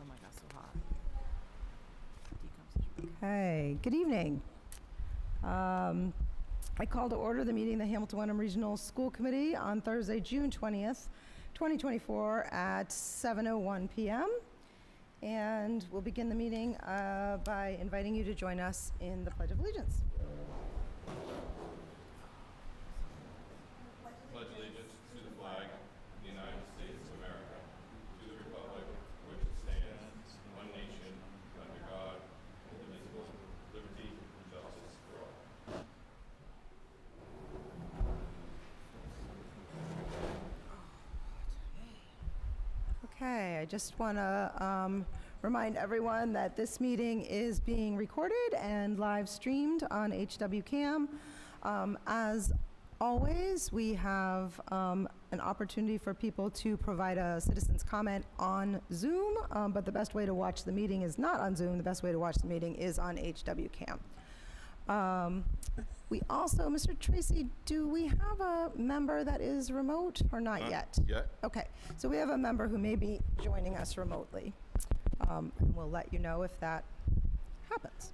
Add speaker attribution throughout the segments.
Speaker 1: Oh my gosh, so hot.
Speaker 2: Okay, good evening. I call to order the meeting of the Hamilton-Wenham Regional School Committee on Thursday, June 20th, 2024 at 7:01 p.m. And we'll begin the meeting by inviting you to join us in the Pledge of Allegiance.
Speaker 3: Pledge allegiance to the flag of the United States of America, to the republic for which it stands, one nation, under God, indivisible, with liberty and justice for all.
Speaker 2: Okay, I just want to remind everyone that this meeting is being recorded and live streamed on HWCam. As always, we have an opportunity for people to provide a citizen's comment on Zoom, but the best way to watch the meeting is not on Zoom. The best way to watch the meeting is on HWCam. We also, Mr. Tracy, do we have a member that is remote or not yet?
Speaker 3: Yet.
Speaker 2: Okay, so we have a member who may be joining us remotely, and we'll let you know if that happens.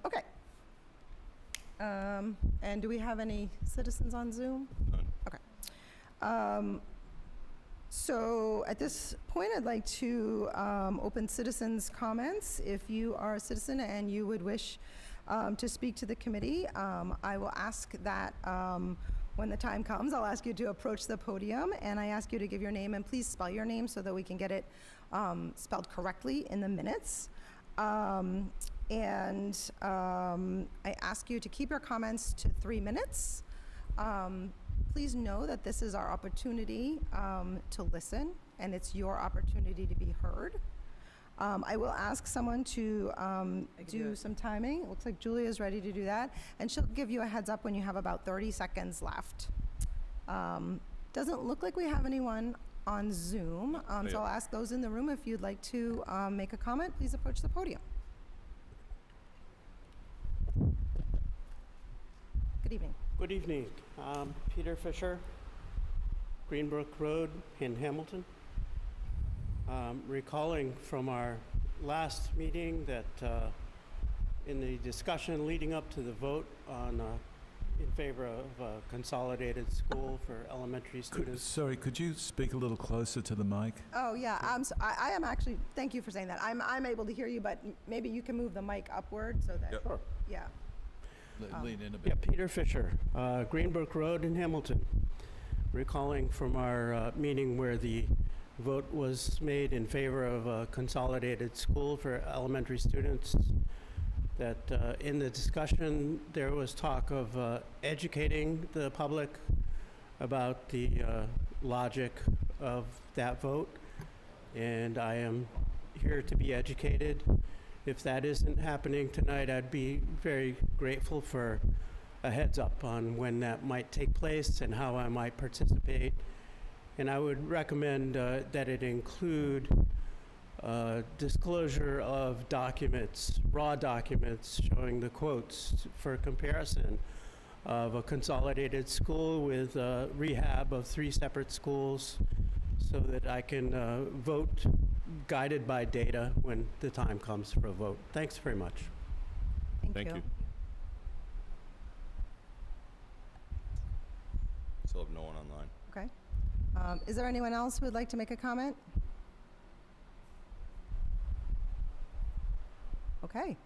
Speaker 2: Okay. And do we have any citizens on Zoom?
Speaker 3: None.
Speaker 2: Okay. So at this point, I'd like to open citizens' comments. If you are a citizen and you would wish to speak to the committee, I will ask that when the time comes, I'll ask you to approach the podium, and I ask you to give your name, and please spell your name so that we can get it spelled correctly in the minutes. I ask you to keep your comments to 3 minutes. Please know that this is our opportunity to listen, and it's your opportunity to be heard. I will ask someone to do some timing. It looks like Julia is ready to do that, and she'll give you a heads up when you have about 30 seconds left. Doesn't look like we have anyone on Zoom, so I'll ask those in the room if you'd like to make a comment, please approach the podium. Good evening.
Speaker 4: Good evening. Peter Fisher, Greenbrook Road in Hamilton. Recalling from our last meeting that in the discussion leading up to the vote on in favor of a consolidated school for elementary students.
Speaker 5: Sorry, could you speak a little closer to the mic?
Speaker 2: Oh, yeah, I am actually, thank you for saying that. I'm able to hear you, but maybe you can move the mic upward so that,
Speaker 3: Yep.
Speaker 4: Sure.
Speaker 2: yeah.
Speaker 5: Lean in a
Speaker 4: Yeah,
Speaker 5: bit.
Speaker 4: Peter Fisher, Greenbrook Road in Hamilton. Recalling from our meeting where the vote was made in favor of a consolidated school for elementary students, that in the discussion there was talk of educating the public about the logic of that vote, and I am here to be educated. If that isn't happening tonight, I'd be very grateful for a heads up on when that might take place and how I might participate. And I would recommend that it include disclosure of documents, raw documents showing the quotes for comparison of a consolidated school with rehab of 3 separate schools, so that I can vote guided by data when the time comes for a vote. Thanks very much.
Speaker 3: Thank you. Still have no one online.
Speaker 2: Okay. Is there anyone else who would like to make a comment? Okay.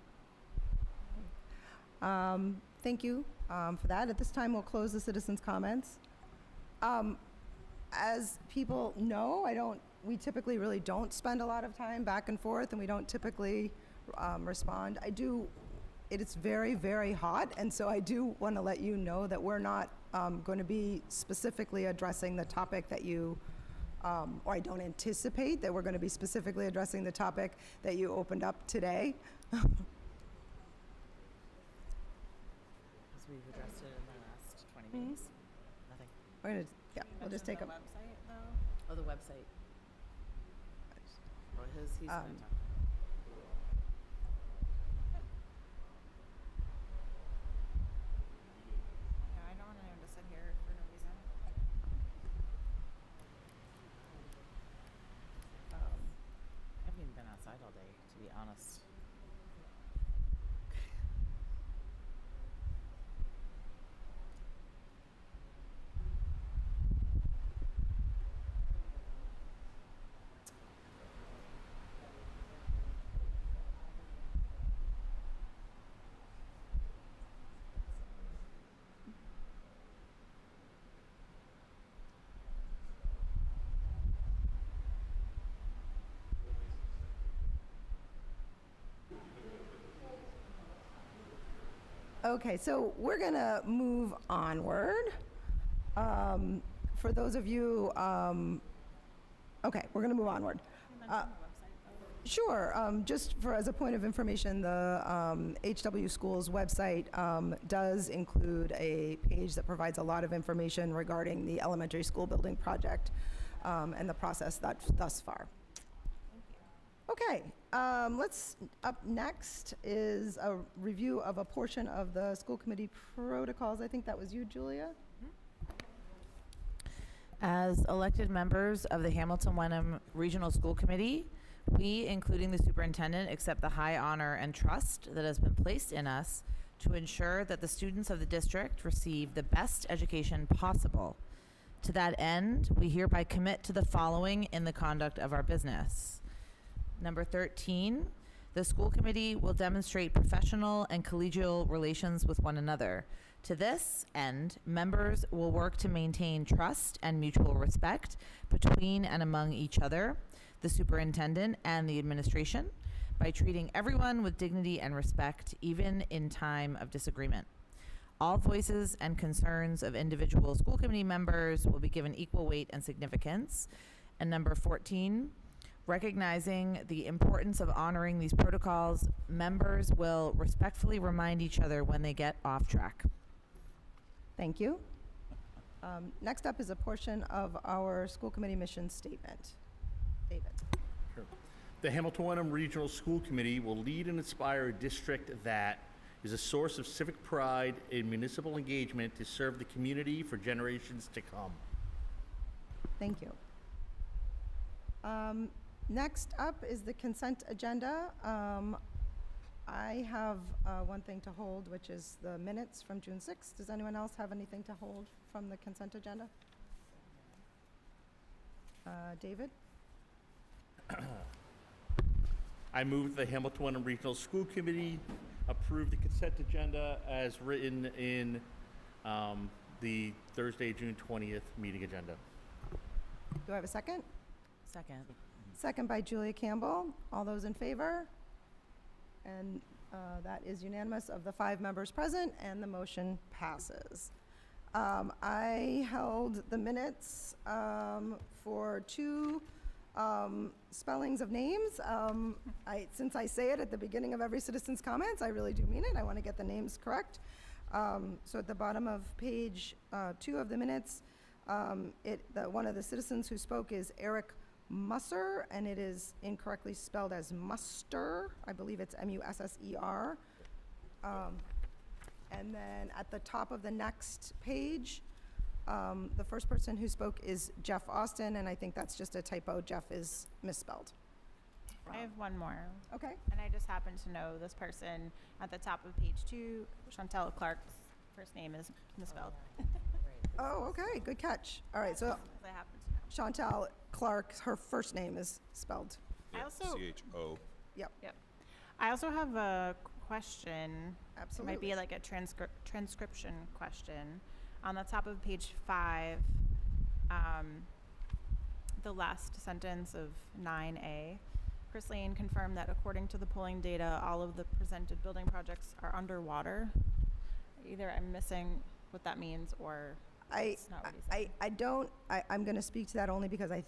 Speaker 2: Thank you for that. At this time, we'll close the citizens' comments. As people know, we typically really don't spend a lot of time back and forth, and we don't typically respond. It is very, very hot, and so I do want to let you know that we're not going to be specifically addressing the topic that you, or I don't anticipate that we're going to be specifically addressing the topic that you opened up today.
Speaker 1: Because we've addressed it in the last 20 minutes. Nothing.
Speaker 2: We're going to, yeah, we'll just take a,
Speaker 1: website, though? Oh, the website. Or he's going to talk.
Speaker 6: Yeah, I don't want anyone to sit here for no reason.
Speaker 2: Okay, so we're going to move onward. For those of you, okay, we're going to move onward. Sure. Just for as a point of information, the HW Schools website does include a page that provides a lot of information regarding the elementary school building project and the process thus far. Okay. Let's up next is a review of a portion of the school committee protocols. I think that was you, Julia.
Speaker 7: As elected members of the Hamilton Wenham Regional School Committee, we, including the superintendent, accept the high honor and trust that has been placed in us to ensure that the students of the district receive the best education possible. To that end, we hereby commit to the following in the conduct of our business. Number 13, the school committee will demonstrate professional and collegial relations with one another. To this end, members will work to maintain trust and mutual respect between and among each other, the superintendent, and the administration by treating everyone with dignity and respect, even in time of disagreement. All voices and concerns of individual school committee members will be given equal weight and significance. And number 14, recognizing the importance of honoring these protocols, members will respectfully remind each other when they get off track.
Speaker 2: Thank you. Next up is a portion of our school committee mission statement. David.
Speaker 8: Sure. The Hamilton Wenham Regional School Committee will lead and inspire a district that is a source of civic pride and municipal engagement to serve the community for generations to come.
Speaker 2: Thank you. Next up is the consent agenda. I have one thing to hold, which is the minutes from June 6th. Does anyone else have anything to hold from the consent agenda? David?
Speaker 8: I move the Hamilton Wenham Regional School Committee approve the consent agenda as written in the Thursday, June 20th meeting agenda.
Speaker 2: Do I have a second?
Speaker 7: Second.
Speaker 2: Second by Julia Campbell. All those in favor? And that is unanimous of the 5 members present, and the motion passes. I held the minutes for 2 spellings of names. Since I say it at the beginning of every citizen's comments, I really do mean it. I want to get the names correct. So at the bottom of page 2 of the minutes, one of the citizens who spoke is Eric Musser, and it is incorrectly spelled as Muster. I believe it's M-U-S-S-E-R. And then at the top of the next page, the first person who spoke is Jeff Austin, and I think that's just a typo. Jeff is misspelled.
Speaker 6: I have one more.
Speaker 2: Okay.
Speaker 6: And I just happen to know this person at the top of page 2, Chantel Clark's first name is misspelled.
Speaker 2: Oh, okay, good catch. All right, so
Speaker 6: I happen to know.
Speaker 2: Chantal Clark, her first name is spelled.
Speaker 6: I also,
Speaker 3: C-H-O.
Speaker 2: Yep,
Speaker 6: I also have a question. It
Speaker 2: absolutely.
Speaker 6: might be like a transcription question. On the top of page 5, the last sentence of 9A, Chris Lane confirmed that according to the polling data, all of the presented building projects are underwater. Either I'm missing what that means, or it's not what he said.
Speaker 2: I'm going to speak to that only because I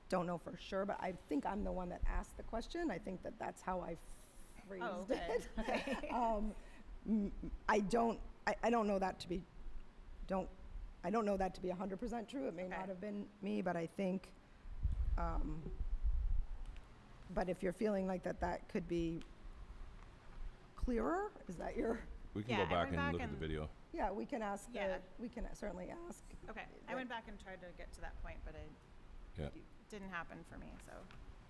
Speaker 2: don't know for sure, but I think I'm the one that asked the question. I think that's how I phrased
Speaker 6: Oh, okay.
Speaker 2: it.
Speaker 6: Okay.
Speaker 2: I don't know that to be, I don't know that to be 100% true. It may
Speaker 6: Okay.
Speaker 2: not have been me, but I think, but if you're feeling like that could be clearer, is that your,
Speaker 3: We can
Speaker 6: Yeah,
Speaker 3: go
Speaker 6: I
Speaker 3: back
Speaker 6: went
Speaker 3: and
Speaker 6: back
Speaker 3: look at the
Speaker 6: and-
Speaker 3: video.
Speaker 2: yeah, we can ask,
Speaker 6: Yeah.
Speaker 2: we can certainly ask.
Speaker 6: Okay, I went back and tried to get to that point, but it
Speaker 3: Yeah.
Speaker 6: didn't happen for me, so I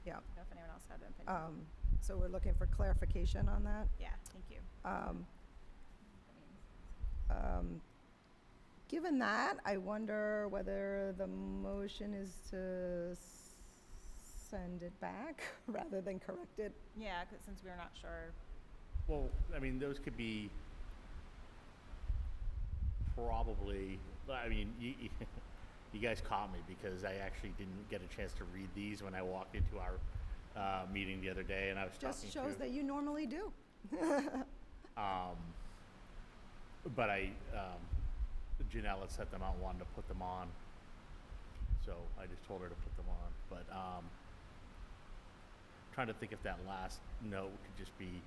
Speaker 2: Yeah.
Speaker 6: don't know if anyone else had an opinion.
Speaker 2: So we're looking for clarification on that.
Speaker 6: Yeah, thank you.
Speaker 2: Given that, I wonder whether the motion is to send it back rather than correct it.
Speaker 6: Yeah, 'cause since we were not sure.
Speaker 8: Well, I mean, those could be probably, I mean, you guys caught me because I actually didn't get a chance to read these when I walked into our meeting the other day, and I was
Speaker 2: Just
Speaker 8: talking
Speaker 2: shows
Speaker 8: to.
Speaker 2: that you normally do.
Speaker 8: But Janelle had set them out, wanted to put them on. So I just told her to put them on. But trying to think if that last note could just be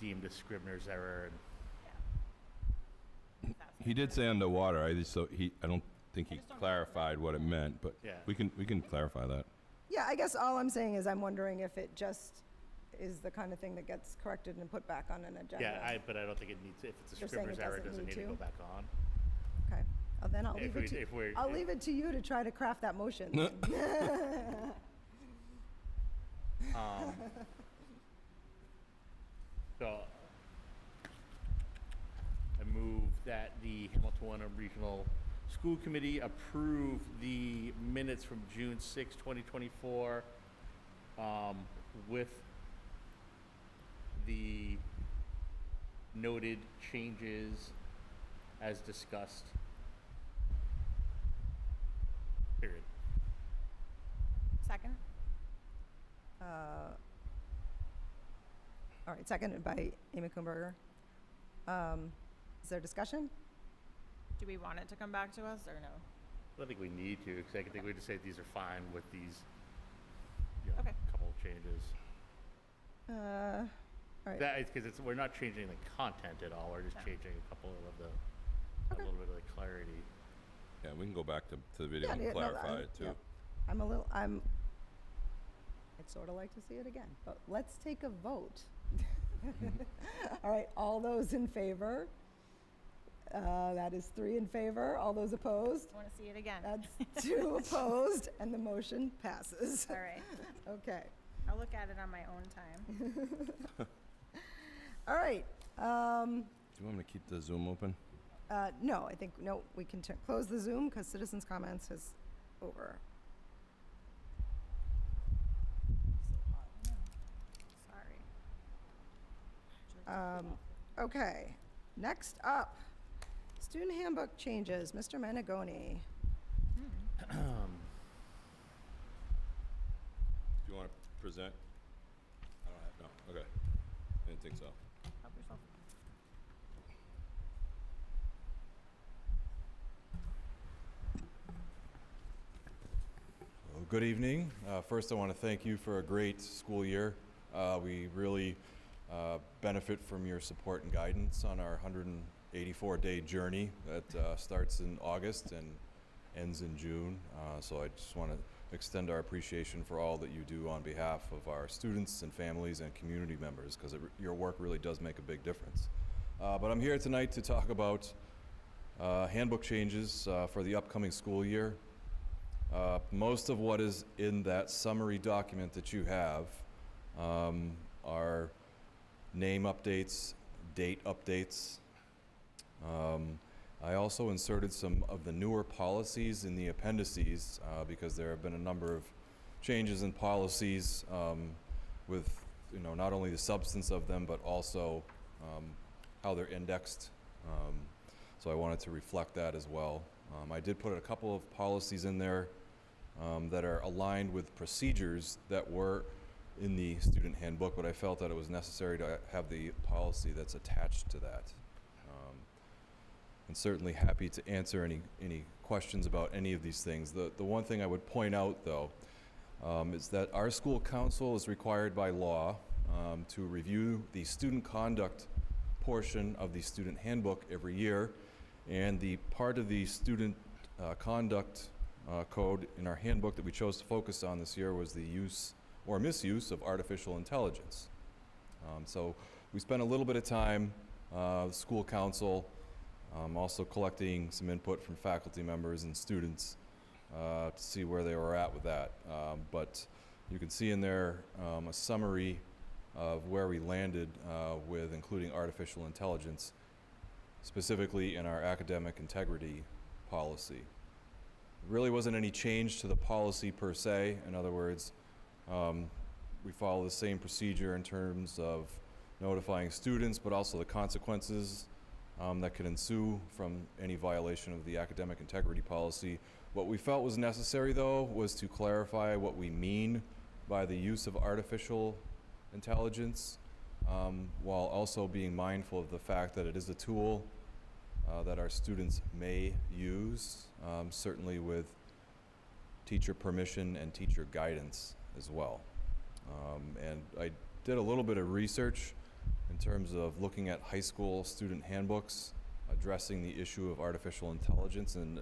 Speaker 8: deemed a Scrivener's error. And
Speaker 3: He did say underwater. I don't think he clarified what it meant, but
Speaker 8: Yeah.
Speaker 3: we can clarify that.
Speaker 2: Yeah, I guess all I'm saying is I'm wondering if it just is the kind of thing that gets corrected and put back on an agenda.
Speaker 8: yeah, but I don't think it needs. If it's a
Speaker 2: You're saying
Speaker 8: Scrivener's
Speaker 2: it
Speaker 8: error, it
Speaker 2: doesn't
Speaker 8: doesn't need
Speaker 2: need
Speaker 8: to go
Speaker 2: to?
Speaker 8: back on.
Speaker 2: Okay. Well, then I'll
Speaker 8: If
Speaker 2: leave
Speaker 8: we-
Speaker 2: it to
Speaker 8: if we're-
Speaker 2: I'll
Speaker 8: if-
Speaker 2: leave it to you to try to craft that motion.
Speaker 8: So I move that the Hamilton Wenham Regional School Committee approve the minutes from June 6, 2024, with the noted changes as discussed. Period.
Speaker 6: Second?
Speaker 2: All right, seconded by Amy Kuhnberger. Is there discussion?
Speaker 6: Do we want it to come back to us or no?
Speaker 8: I don't think we need to, because I think we just say these are fine with these,
Speaker 6: Okay.
Speaker 8: couple of changes.
Speaker 2: All right.
Speaker 8: That is because we're not changing the content at all. We're just
Speaker 6: No.
Speaker 8: changing a couple of the,
Speaker 2: Okay.
Speaker 8: a little bit of the clarity.
Speaker 3: Yeah, we can go back to the video
Speaker 2: Yeah,
Speaker 3: and
Speaker 2: yeah, no,
Speaker 3: clarify
Speaker 2: I-
Speaker 3: it too.
Speaker 2: yeah. I'd sort of like to see it again, but let's take a vote. All right, all those in favor? That is 3 in favor. All those opposed?
Speaker 6: Want to see it again?
Speaker 2: That's 2 opposed, and the motion passes.
Speaker 6: All right.
Speaker 2: Okay.
Speaker 6: I'll look at it on my own time.
Speaker 2: All right.
Speaker 3: Do you want me to keep the Zoom open?
Speaker 2: No, I think, no, we can close the Zoom because citizens' comments is over.
Speaker 6: Sorry.
Speaker 2: Okay, next up, student handbook changes. Mr. Menegoni.
Speaker 3: Do you want to present? I don't have, no, okay. I didn't think so.
Speaker 6: Help yourself.
Speaker 9: Well, good evening. First, I want to thank you for a great school year. We really benefit from your support and guidance on our 184-day journey that starts in August and ends in June. So I just want to extend our appreciation for all that you do on behalf of our students and families and community members, because your work really does make a big difference. But I'm here tonight to talk about handbook changes for the upcoming school year. Most of what is in that summary document that you have are name updates, date updates. I also inserted some of the newer policies in the appendices because there have been a number of changes in policies with, not only the substance of them, but also how they're indexed. So I wanted to reflect that as well. I did put a couple of policies in there that are aligned with procedures that were in the student handbook, but I felt that it was necessary to have the policy that's attached to that. And certainly happy to answer any questions about any of these things. The one thing I would point out, though, is that our school council is required by law to review the student conduct portion of the student handbook every year, and the part of the student conduct code in our handbook that we chose to focus on this year was the use or misuse of artificial intelligence. So we spent a little bit of time, the school council, also collecting some input from faculty members and students to see where they were at with that. But you can see in there a summary of where we landed with including artificial intelligence, specifically in our academic integrity policy. There really wasn't any change to the policy per se. In other words, we follow the same procedure in terms of notifying students, but also the consequences that could ensue from any violation of the academic integrity policy. What we felt was necessary, though, was to clarify what we mean by the use of artificial intelligence. while also being mindful of the fact that it is a tool that our students may use, certainly with teacher permission and teacher guidance as well. And I did a little bit of research in terms of looking at high school student handbooks addressing the issue of artificial intelligence, and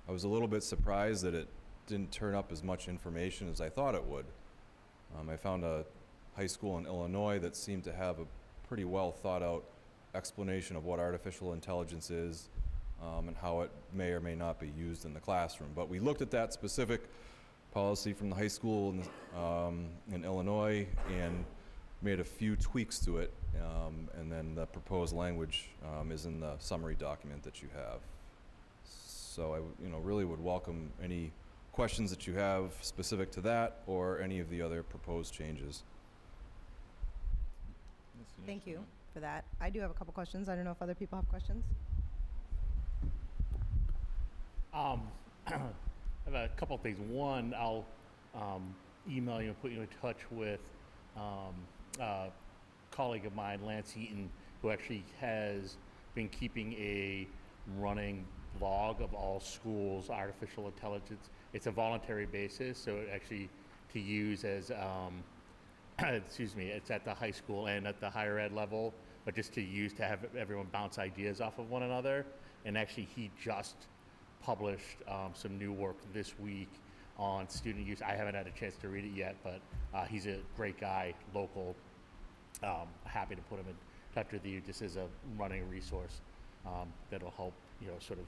Speaker 9: I was a little bit surprised that it didn't turn up as much information as I thought it would. I found a high school in Illinois that seemed to have a pretty well thought out explanation of what artificial intelligence is and how it may or may not be used in the classroom. But we looked at that specific policy from the high school in Illinois and made a few tweaks to it, and then the proposed language is in the summary document that you have. So I really would welcome any questions that you have specific to that or any of the other proposed changes.
Speaker 2: Thank you for that. I do have a couple questions. I don't know if other people have questions.
Speaker 8: I have a couple of things. One, I'll email you and put you in touch with a colleague of mine, Lance Eaton, who actually has been keeping a running blog of all schools' artificial intelligence. It's a voluntary basis, so it actually to use as, excuse me, it's at the high school and at the higher ed level, but just to use to have everyone bounce ideas off of one another. And actually, he just published some new work this week on student use. I haven't had a chance to read it yet, but he's a great guy, local. Happy to put him in touch with you just as a running resource that'll help, sort of,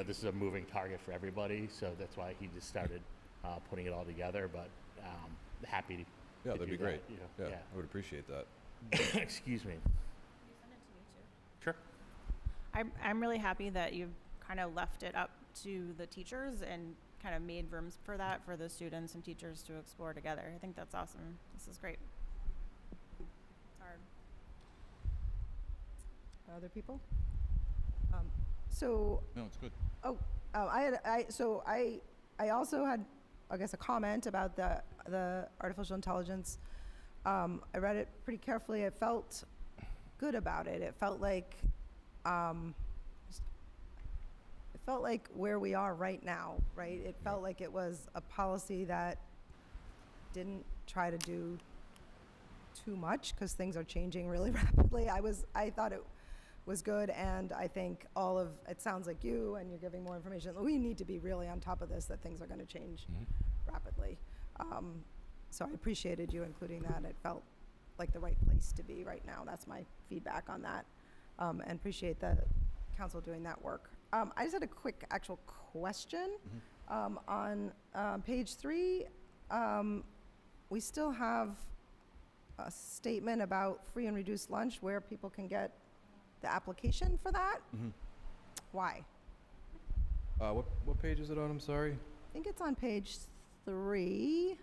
Speaker 8: this is a moving target for everybody, so that's why he just started putting it all together, but happy to
Speaker 9: Yeah,
Speaker 8: to
Speaker 9: that'd
Speaker 8: do
Speaker 9: be great.
Speaker 8: that,
Speaker 9: Yeah, I would appreciate that.
Speaker 8: Excuse me. Sure.
Speaker 6: I'm really happy that you've kind of left it up to the teachers and kind of made rooms for that for the students and teachers to explore together. I think that's awesome. This is great. It's hard.
Speaker 2: Other people? So,
Speaker 5: No, it's good.
Speaker 2: I also had, I guess, a comment about the artificial intelligence. I read it pretty carefully. I felt good about it. It felt like, where we are right now, right? It felt like it was a policy that didn't try to do too much because things are changing really rapidly. I thought it was good, and I think it sounds like you, and you're giving more information. We need to be really on top of this, that things are going to change rapidly. So I appreciated you including that. It felt like the right place to be right now. That's my feedback on that, and appreciate the council doing that work. I just had a quick actual question. On page 3, we still have a statement about free and reduced lunch where people can get the application for that. Why?
Speaker 9: What page is it on? I'm sorry.
Speaker 2: I think it's on page 3.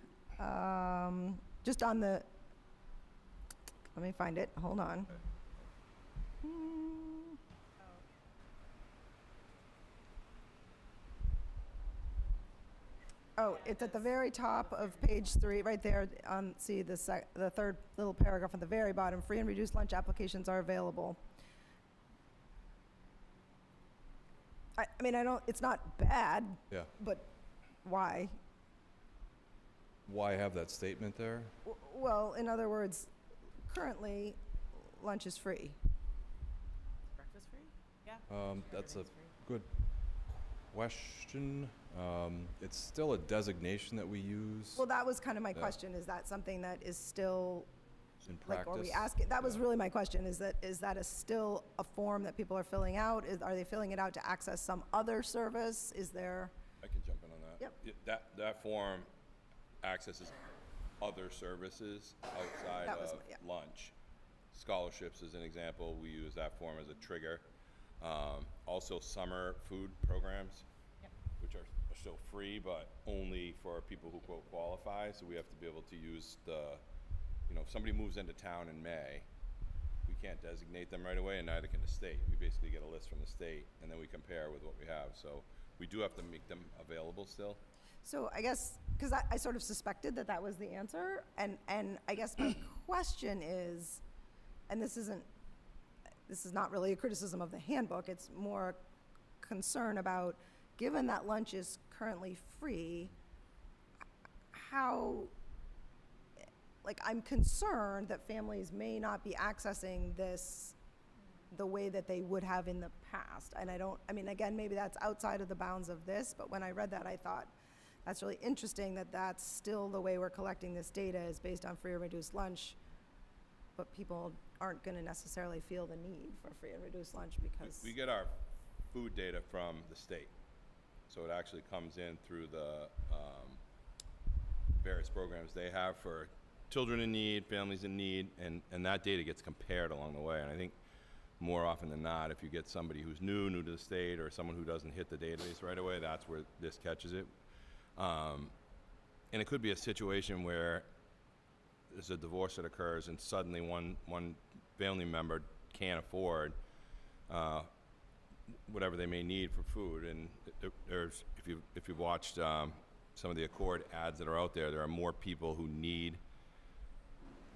Speaker 2: Just on the, let me find it. Hold on. Oh, it's at the very top of page 3, right there on, see the third little paragraph at the very bottom. Free and reduced lunch applications are available. I mean, it's not bad,
Speaker 9: Yeah.
Speaker 2: but why?
Speaker 9: Why have that statement there?
Speaker 2: Well, in other words, currently, lunch is free.
Speaker 1: Breakfast free?
Speaker 6: Yeah.
Speaker 9: That's a
Speaker 1: Everything's free.
Speaker 9: good question. It's still a designation that we use
Speaker 2: Well, that was kind of my
Speaker 9: Yeah.
Speaker 2: question. Is that something that is still,
Speaker 9: in
Speaker 2: like,
Speaker 9: practice.
Speaker 2: are we asking? That was
Speaker 9: Yeah.
Speaker 2: really my question. Is that still a form that people are filling out? Are they filling it out to access some other service? Is there?
Speaker 3: I can jump in on that.
Speaker 2: Yep.
Speaker 3: That form accesses other services outside
Speaker 2: That was
Speaker 3: of
Speaker 2: my- yeah.
Speaker 3: lunch. Scholarships is an example. We use that form as a trigger. Also summer food programs, which are still free, but only for people who quote qualify. So we have to be able to use if somebody moves into town in May, we can't designate them right away, and neither can the state. We basically get a list from the state, and then we compare with what we have. So we do have to make them available still.
Speaker 2: So I guess, because I sort of suspected that was the answer, and I guess my question is, and this is not really a criticism of the handbook, it's more a concern about, given that lunch is currently free, how, like, I'm concerned that families may not be accessing this the way that they would have in the past. And I mean, again, maybe that's outside of the bounds of this, but when I read that, I thought, that's really interesting that that's still the way we're collecting this data, is based on free and reduced lunch, but people aren't gonna necessarily feel the need for free and reduced lunch because.
Speaker 3: We get our food data from the state. So it actually comes in through the various programs they have for children in need, families in need, and that data gets compared along the way. And I think more often than not, if you get somebody who's new to the state, or someone who doesn't hit the database right away, that's where this catches it. And it could be a situation where there's a divorce that occurs and suddenly one family member can't afford whatever they may need for food. And there's, if you've watched some of the Accord ads that are out there, there are more people who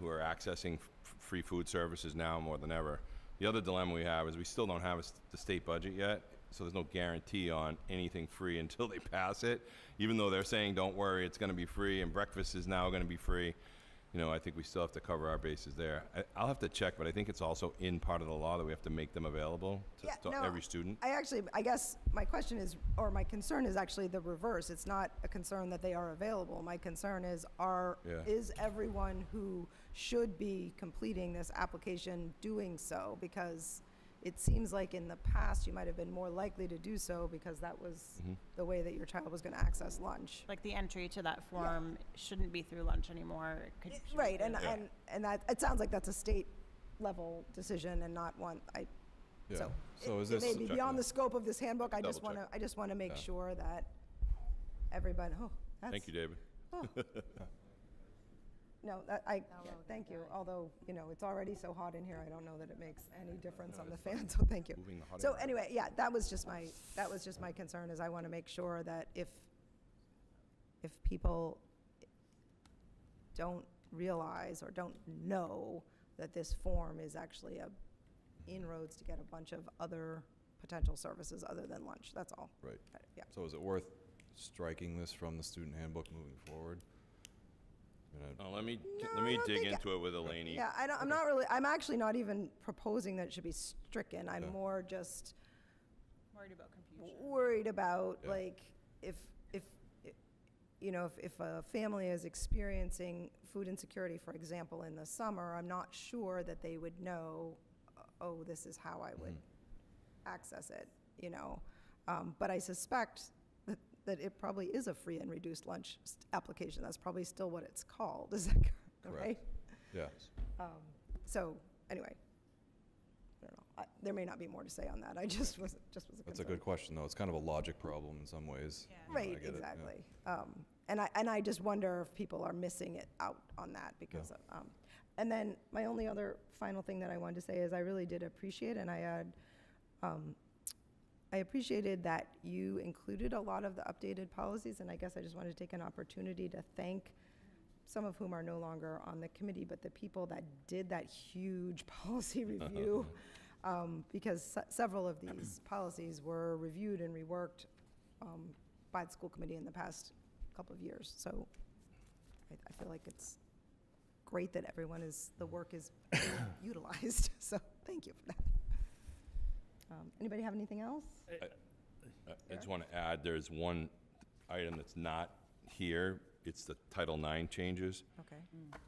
Speaker 3: are accessing free food services now more than ever. The other dilemma we have is we still don't have the state budget yet, so there's no guarantee on anything free until they pass it. Even though they're saying, don't worry, it's gonna be free, and breakfast is now gonna be free. You know, I think we still have to cover our bases there. I'll have to check, but I think it's also in part of the law that we have to make them available to every student.
Speaker 2: I guess my question is, or my concern is actually the reverse. It's not a concern that they are available. My concern is, is everyone who should be completing this application doing so? Because it seems like in the past, you might have been more likely to do so because that was the way that your child was gonna access lunch.
Speaker 6: Like the entry to that form shouldn't be through lunch anymore. It should be
Speaker 2: Right,
Speaker 6: through-
Speaker 2: and that, it sounds like that's a state level decision and not one, so.
Speaker 9: So is
Speaker 2: It
Speaker 9: this,
Speaker 2: may be beyond the scope of this handbook, I just
Speaker 3: Double check.
Speaker 2: wanna make
Speaker 9: Yeah.
Speaker 2: sure that everybody,
Speaker 3: Thank you, David.
Speaker 2: No, thank you, although, you know, it's already so hot in here, I don't know that it makes any difference on the fan, so thank you.
Speaker 3: Moving the hot
Speaker 2: So
Speaker 3: air.
Speaker 2: anyway, yeah, that was just my concern, is I want to make sure that if people don't realize or don't know that this form is actually a inroads to get a bunch of other potential services other than lunch, that's all.
Speaker 9: right,
Speaker 2: Yeah.
Speaker 9: so is it worth striking this from the student handbook moving forward?
Speaker 3: Let me
Speaker 2: No, I don't
Speaker 3: dig
Speaker 2: think-
Speaker 3: into it with Eleni.
Speaker 2: Yeah, I'm actually not even proposing that it should be stricken. I'm
Speaker 9: Yeah.
Speaker 2: more just
Speaker 6: Worried about confusion.
Speaker 2: worried about,
Speaker 9: Yeah.
Speaker 2: like, if you know, if a family is experiencing food insecurity, for example, in the summer, I'm not sure that they would know, oh, this is how I would access it, you know? But I suspect that it probably is a free and reduced lunch application. That's probably still what it's called, is that
Speaker 9: Correct.
Speaker 2: right?
Speaker 9: Yes.
Speaker 2: So, anyway, I don't know. There may not be more to say on that. I just was a concern.
Speaker 9: That's a good question, though. It's kind of a logic problem in some ways.
Speaker 6: Yeah.
Speaker 9: You know, I
Speaker 2: Right,
Speaker 9: get it, yeah.
Speaker 2: exactly. And I just wonder if people are missing it out on that because, and then my only other final thing that I wanted to say is I really did appreciate, and I appreciated that you included a lot of the updated policies, and I guess I just wanted to take an opportunity to thank some of whom are no longer on the committee, but the people that did that huge policy review, because several of these policies were reviewed and reworked by the school committee in the past couple of years. So I feel like it's great that the work is being utilized. So thank you for that. Anybody have anything else?
Speaker 3: I just want to add, there's one item that's not here. It's the Title IX changes.
Speaker 2: Okay.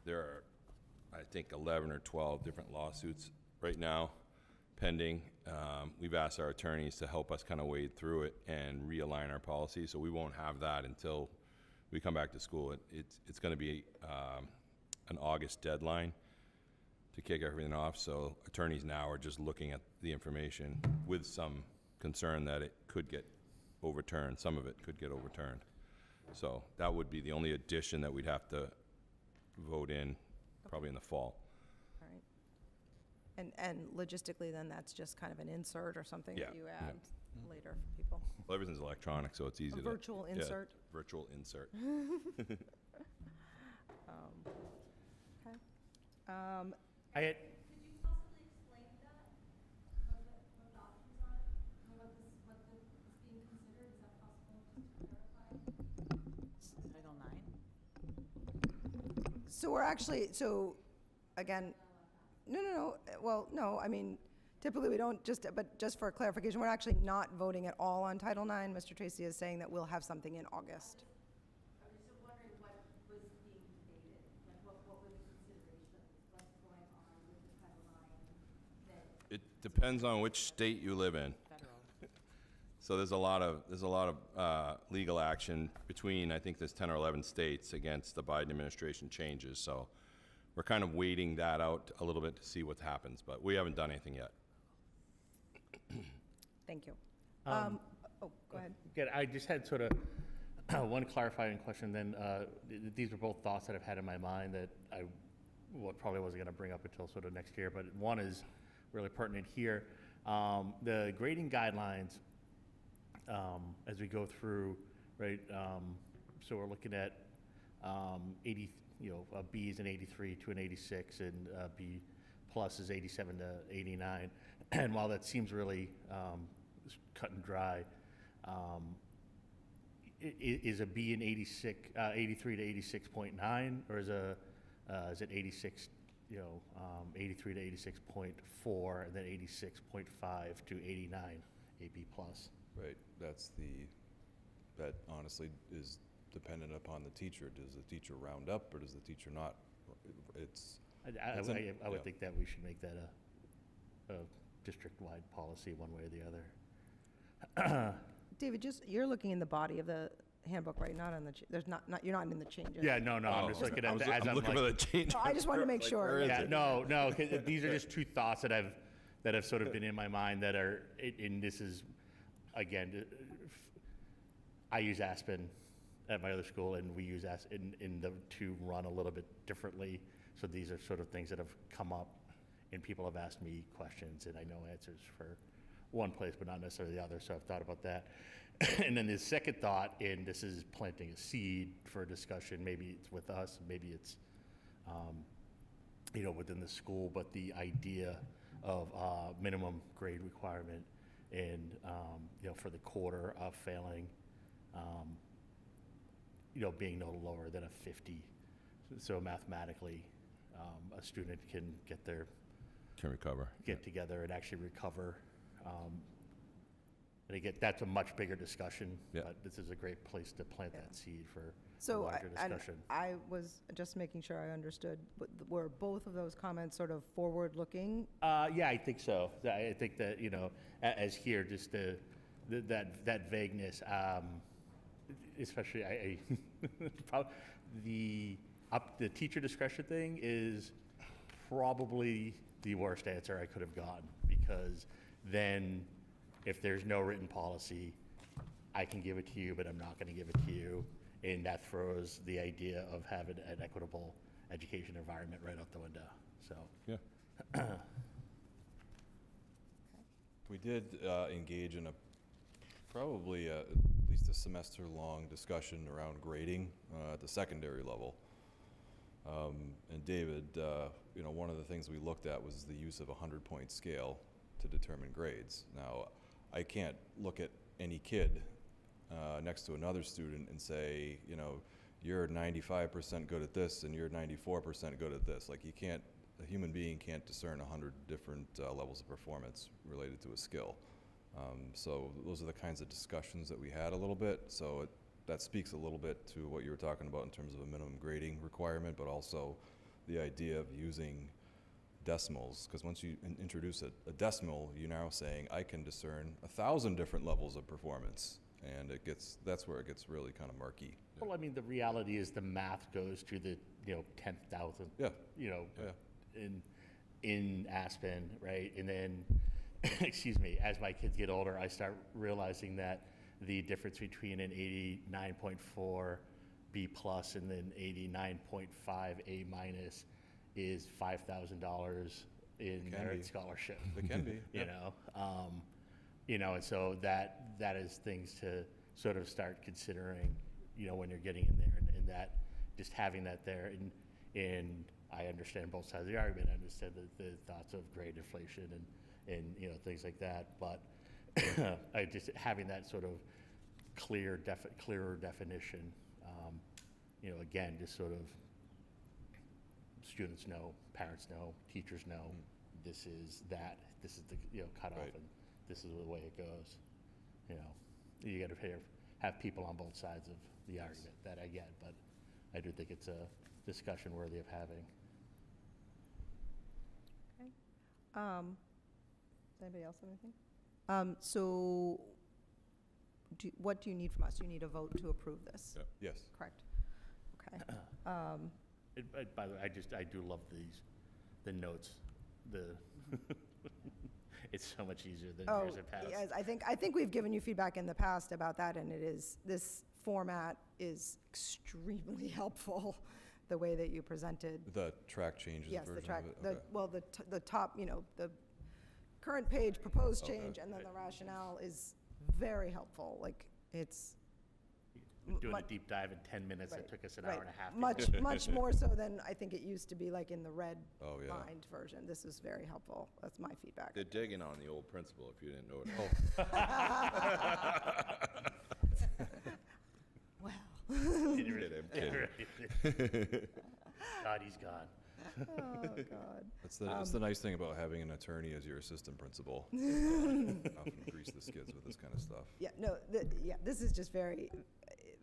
Speaker 3: There are, I think, 11 or 12 different lawsuits right now pending. We've asked our attorneys to help us kind of wade through it and realign our policy, so we won't have that until we come back to school. It's going to be an August deadline to kick everything off, so attorneys now are just looking at the information with some concern that it could get overturned. Some of it could get overturned. So that would be the only addition that we'd have to vote in, probably in the fall.
Speaker 2: All right. And logistically, then, that's just kind of an insert or something that
Speaker 3: Yeah,
Speaker 2: you
Speaker 3: yeah.
Speaker 2: add later for people?
Speaker 3: Well, everything's electronic, so it's easy to.
Speaker 2: Virtual
Speaker 3: yeah,
Speaker 2: insert?
Speaker 3: virtual insert.
Speaker 2: Okay.
Speaker 8: I had,
Speaker 2: So we're actually, so, again, no, well, no, I mean, typically we don't just, but just for clarification, we're actually not voting at all on Title IX. Mr. Tracy is saying that we'll have something in August.
Speaker 10: I was just wondering what was being debated, like what was the consideration of what's going on with the Title IX that
Speaker 3: It depends on which state you live in. So there's a lot of legal action between, I think there's 10 or 11 states against the Biden administration changes. So we're kind of waiting that out a little bit to see what happens, but we haven't done anything yet.
Speaker 2: Thank you. Oh, go ahead.
Speaker 8: Good, I just had sort of one clarifying question, then these are both thoughts that I've had in my mind that I probably wasn't going to bring up until sort of next year, but one is really pertinent here. The grading guidelines, as we go through, right, so we're looking at 80, a B is an 83 to an 86, and B plus is 87 to 89. And while that seems really cut and dry, is a B an 86, 83 to 86.9, or is it 86, 83 to 86.4, and then 86.5 to 89, a B plus?
Speaker 9: Right, that honestly is dependent upon the teacher. Does the teacher round up or does the teacher not?
Speaker 8: I would
Speaker 9: yeah.
Speaker 8: think that we should make that a district-wide policy one way or the other.
Speaker 2: David, you're looking in the body of the handbook, right? Not on the, you're not in the changes.
Speaker 8: Yeah, no, I'm just looking at
Speaker 3: I'm looking for the change.
Speaker 2: No, I just wanted to make sure.
Speaker 3: Where is
Speaker 8: Yeah,
Speaker 3: it?
Speaker 8: no, 'cause these are just two thoughts that have sort of been in my mind that are, and this is, again, I use Aspen at my other school, and we use Aspen, and the two run a little bit differently. So these are sort of things that have come up, and people have asked me questions, and I know answers for one place, but not necessarily the other, so I've thought about that. And then the second thought, and this is planting a seed for a discussion, maybe it's with us, maybe it's, within the school, but the idea of minimum grade requirement and, for the quarter of failing, being no lower than a 50. So mathematically, a student can
Speaker 3: Can recover.
Speaker 8: get together and actually recover. And again, that's a much bigger discussion,
Speaker 3: Yeah.
Speaker 8: but this is a great place to plant that seed for a
Speaker 2: So
Speaker 8: larger discussion.
Speaker 2: I was just making sure I understood, were both of those comments sort of forward-looking?
Speaker 8: Yeah, I think so. I think that, as here, just that vagueness, especially the teacher discretion thing is probably the worst answer I could have gotten, because then if there's no written policy, I can give it to you, but I'm not going to give it to you. And that throws the idea of having an equitable education environment right out the window. So,
Speaker 3: Yeah.
Speaker 9: We did engage in probably at least a semester-long discussion around grading at the secondary level. And David, one of the things we looked at was the use of a 100-point scale to determine grades. Now, I can't look at any kid next to another student and say, you're 95% good at this and you're 94% good at this. Like, a human being can't discern 100 different levels of performance related to a skill. So those are the kinds of discussions that we had a little bit. So that speaks a little bit to what you were talking about in terms of a minimum grading requirement, but also the idea of using decimals, because once you introduce a decimal, you're now saying I can discern 1,000 different levels of performance, and that's where it gets really kind of murky.
Speaker 8: well, I mean, the reality is the math goes to the 10,000.
Speaker 9: Yeah.
Speaker 8: Yeah. In Aspen, right? And then, excuse me, as my kids get older, I start realizing that the difference between an 89.4 B plus and then 89.5 A minus is $5,000 in merit scholarship.
Speaker 9: It can be.
Speaker 8: And so that is things to sort of start considering, when you're getting in there, and that just having that there, and I understand both sides of the argument. I understand the thoughts of grade inflation and things like that, but I just having that sort of clearer definition, again, just sort of students know, parents know, teachers know, this is that, this is the, cutoff,
Speaker 9: Right.
Speaker 8: and this is the way it goes. You gotta have people on both sides of the argument, that I get, but I do think it's a discussion worthy of having.
Speaker 2: Does anybody else have anything? So, what do you need from us? You need a vote to approve this,
Speaker 9: Yes.
Speaker 2: correct? Okay.
Speaker 8: By the way, I do love the notes, it's so much easier than
Speaker 2: Oh,
Speaker 8: years in past.
Speaker 2: yes, I think we've given you feedback in the past about that, and this format is extremely helpful, the way that you presented.
Speaker 9: The track changes
Speaker 2: Yes,
Speaker 9: version
Speaker 2: the track,
Speaker 9: of it? Okay.
Speaker 2: the top, the current page, proposed
Speaker 9: Okay.
Speaker 2: change, and then the rationale is very helpful, like, it's.
Speaker 8: Doing
Speaker 2: mu-
Speaker 8: a deep dive in 10 minutes,
Speaker 2: right,
Speaker 8: that took us an
Speaker 2: right.
Speaker 8: hour and a half. to
Speaker 2: Much,
Speaker 8: do.
Speaker 2: much more so than I think it used to be, like, in the red
Speaker 9: Oh, yeah.
Speaker 2: lined version. This is very helpful, that's my feedback.
Speaker 3: They're digging on the old principal, if you didn't know it.
Speaker 2: Well.
Speaker 8: Kidding,
Speaker 3: kidding.
Speaker 8: God, he's gone.
Speaker 2: Oh, God.
Speaker 9: That's the nice thing about having an attorney as your assistant principal. Often grease the skids with this kind of stuff.
Speaker 2: Yeah, no, this is just very,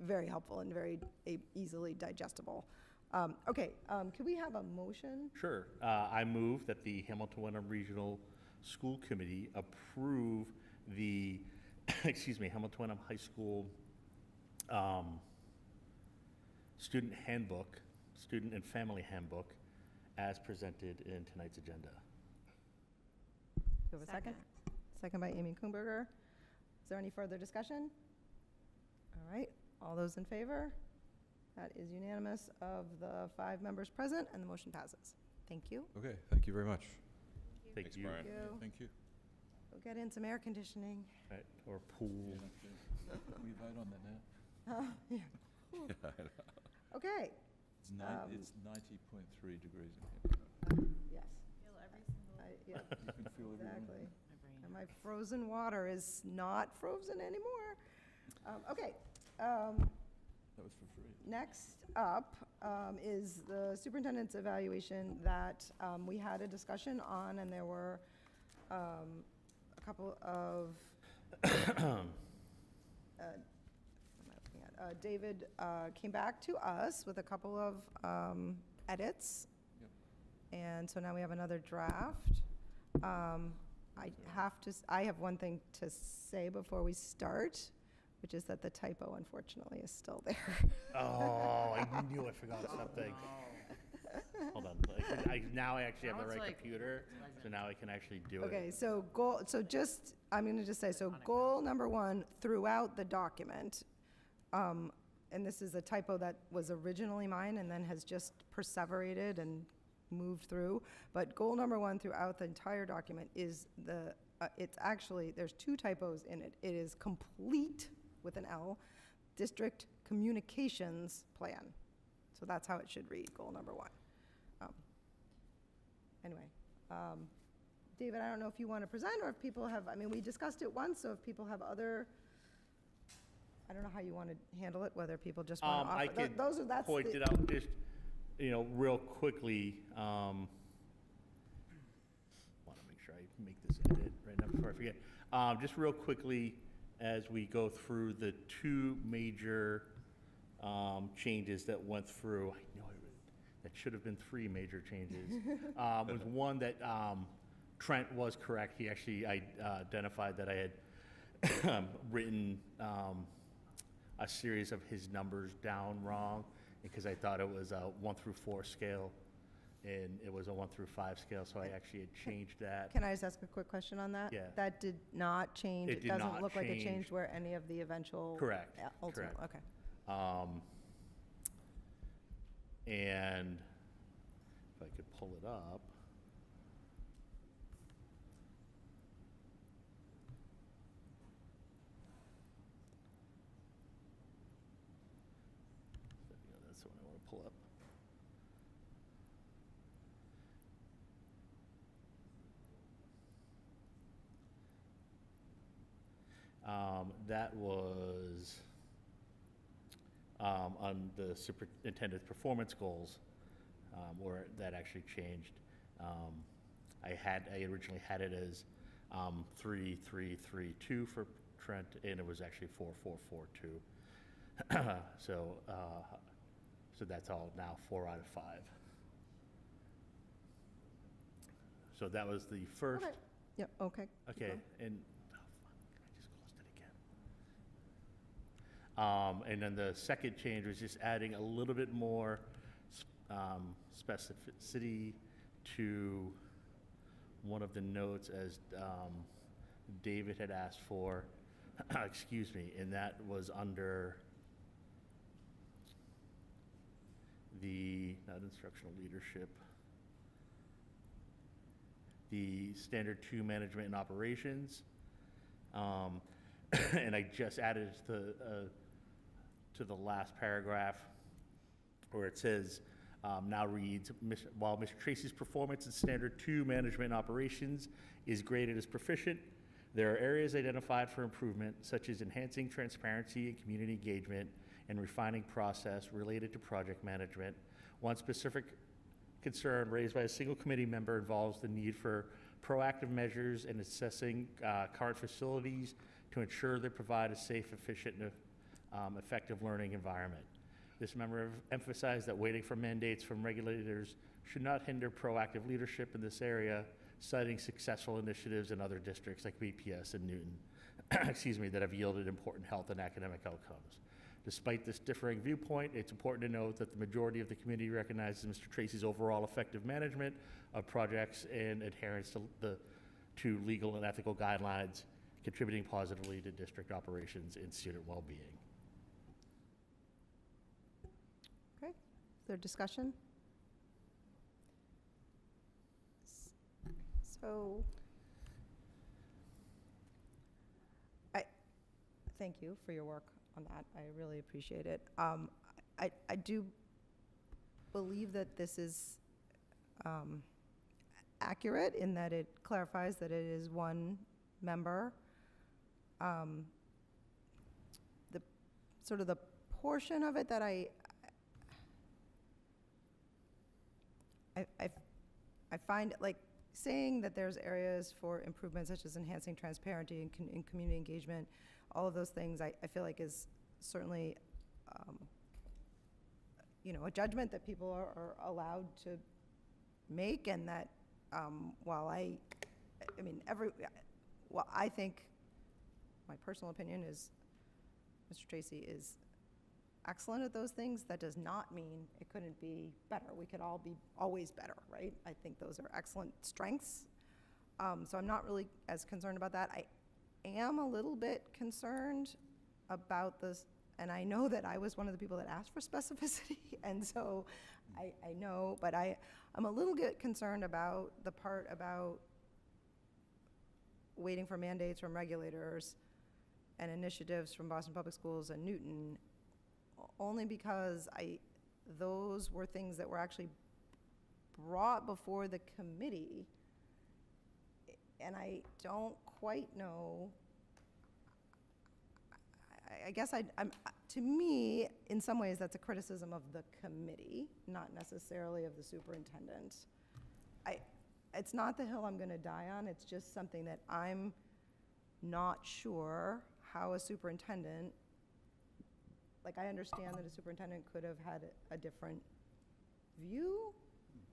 Speaker 2: very helpful and very easily digestible. Okay, could we have a motion?
Speaker 8: Sure. I move that the Hamilton Wenham Regional School Committee approve the, Hamilton Wenham High School Student Handbook, Student and Family Handbook, as presented in tonight's agenda.
Speaker 2: Do you have a second? Second by Amy Kuhnberger. Is there any further discussion? All right, all those in favor? That is unanimous of the 5 members present, and the motion passes. Thank you.
Speaker 9: Okay, thank you very much.
Speaker 8: Thank
Speaker 3: Thanks,
Speaker 8: you.
Speaker 3: Brian.
Speaker 2: Thank you.
Speaker 5: Thank you.
Speaker 2: Go get in some air conditioning.
Speaker 8: Right, or pool.
Speaker 5: We vote on that now?
Speaker 2: Okay,
Speaker 5: It's
Speaker 2: Um,
Speaker 5: it's 90.3 degrees in here.
Speaker 2: yes.
Speaker 6: Feel every single
Speaker 2: Yeah,
Speaker 5: You can feel every
Speaker 2: exactly.
Speaker 5: room.
Speaker 2: And my frozen water is not frozen anymore. Okay,
Speaker 5: That was for free.
Speaker 2: next up is the superintendent's evaluation that we had a discussion on, and there were a couple of, what am I looking at? David came back to us with a couple of edits.
Speaker 5: Yep.
Speaker 2: And so now we have another draft. I have one thing to say before we start, which is that the typo unfortunately is still there.
Speaker 8: Oh, I knew I forgot something. Hold on, now I actually have the
Speaker 1: Now it's
Speaker 8: right
Speaker 1: like
Speaker 8: computer, so now I can actually do it.
Speaker 2: Okay, so I'm gonna just say, so goal number 1 throughout the document, and this is a typo that was originally mine and then has just perseverated and moved through, but goal number 1 throughout the entire document is it's actually, there's 2 typos in it. It is complete, with an L, district communications plan. So that's how it should read, goal number 1. Anyway, David, I don't know if you want to present, or if people have, we discussed it once, so if people have other, I don't know how you want to handle it, whether people just want to
Speaker 8: I
Speaker 2: offer,
Speaker 8: could
Speaker 2: that's
Speaker 8: point
Speaker 2: the-
Speaker 8: it out just, real quickly. Want to make sure I make this edit right now before I forget. Just real quickly, as we go through the 2 major changes that went through, I know that should have been 3 major changes. Was one that Trent was correct. He actually identified that I had written a series of his numbers down wrong, because I thought it was a 1 through 4 scale, and it was a 1 through 5 scale, so I actually had changed that.
Speaker 2: Can I just ask a quick question on that?
Speaker 8: Yeah.
Speaker 2: That did not change?
Speaker 8: It did
Speaker 2: doesn't
Speaker 8: not
Speaker 2: look like it
Speaker 8: change.
Speaker 2: changed where any of the eventual?
Speaker 8: Correct,
Speaker 2: Ultimate,
Speaker 8: correct.
Speaker 2: okay.
Speaker 8: And if I could pull it up. That's the one I want to pull up. That was on the superintendent's performance goals. or that actually changed. I originally had it as 3332 for Trent, and it was actually 4442. So that's all now 4 out of 5. So that was the first.
Speaker 2: Okay. Yep, okay. keep
Speaker 8: Okay,
Speaker 2: going.
Speaker 8: and, oh, fuck, I just closed it again. And then the second change was just adding a little bit more specificity to one of the notes as David had asked for, excuse me, and that was under the, not instructional leadership, the Standard 2 Management and Operations. And I just added it to the last paragraph where it says, now reads, while Mr. Tracy's performance in Standard 2 Management and Operations is graded as proficient, there are areas identified for improvement, such as enhancing transparency and community engagement and refining process related to project management. One specific concern raised by a single committee member involves the need for proactive measures in assessing current facilities to ensure they provide a safe, efficient, and effective learning environment. This member emphasized that waiting for mandates from regulators should not hinder proactive leadership in this area, citing successful initiatives in other districts like BPS and Newton, excuse me, that have yielded important health and academic outcomes. Despite this differing viewpoint, it's important to note that the majority of the committee recognizes Mr. Tracy's overall effective management of projects and adherence to legal and ethical guidelines, contributing positively to district operations and student well-being.
Speaker 2: Okay, is there discussion? So, thank you for your work on that. I really appreciate it. I do believe that this is accurate in that it clarifies that it is one member. The sort of the portion of it that I find like saying that there's areas for improvement such as enhancing transparency and community engagement, all of those things I feel like is certainly a judgment that people are allowed to make, and that while I think my personal opinion is Mr. Tracy is excellent at those things, that does not mean it couldn't be better. We could all be always better, right? I think those are excellent strengths. So I'm not really as concerned about that. I am a little bit concerned about this, and I know that I was one of the people that asked for specificity, and so I know, but I'm a little bit concerned about the part about waiting for mandates from regulators and initiatives from Boston Public Schools and Newton, only because those were things that were actually brought before the committee, and I don't quite know. I guess to me, in some ways, that's a criticism of the committee, not necessarily of the superintendent. It's not the hill I'm going to die on. It's just something that I'm not sure how a superintendent, like I understand that a superintendent could have had a different view,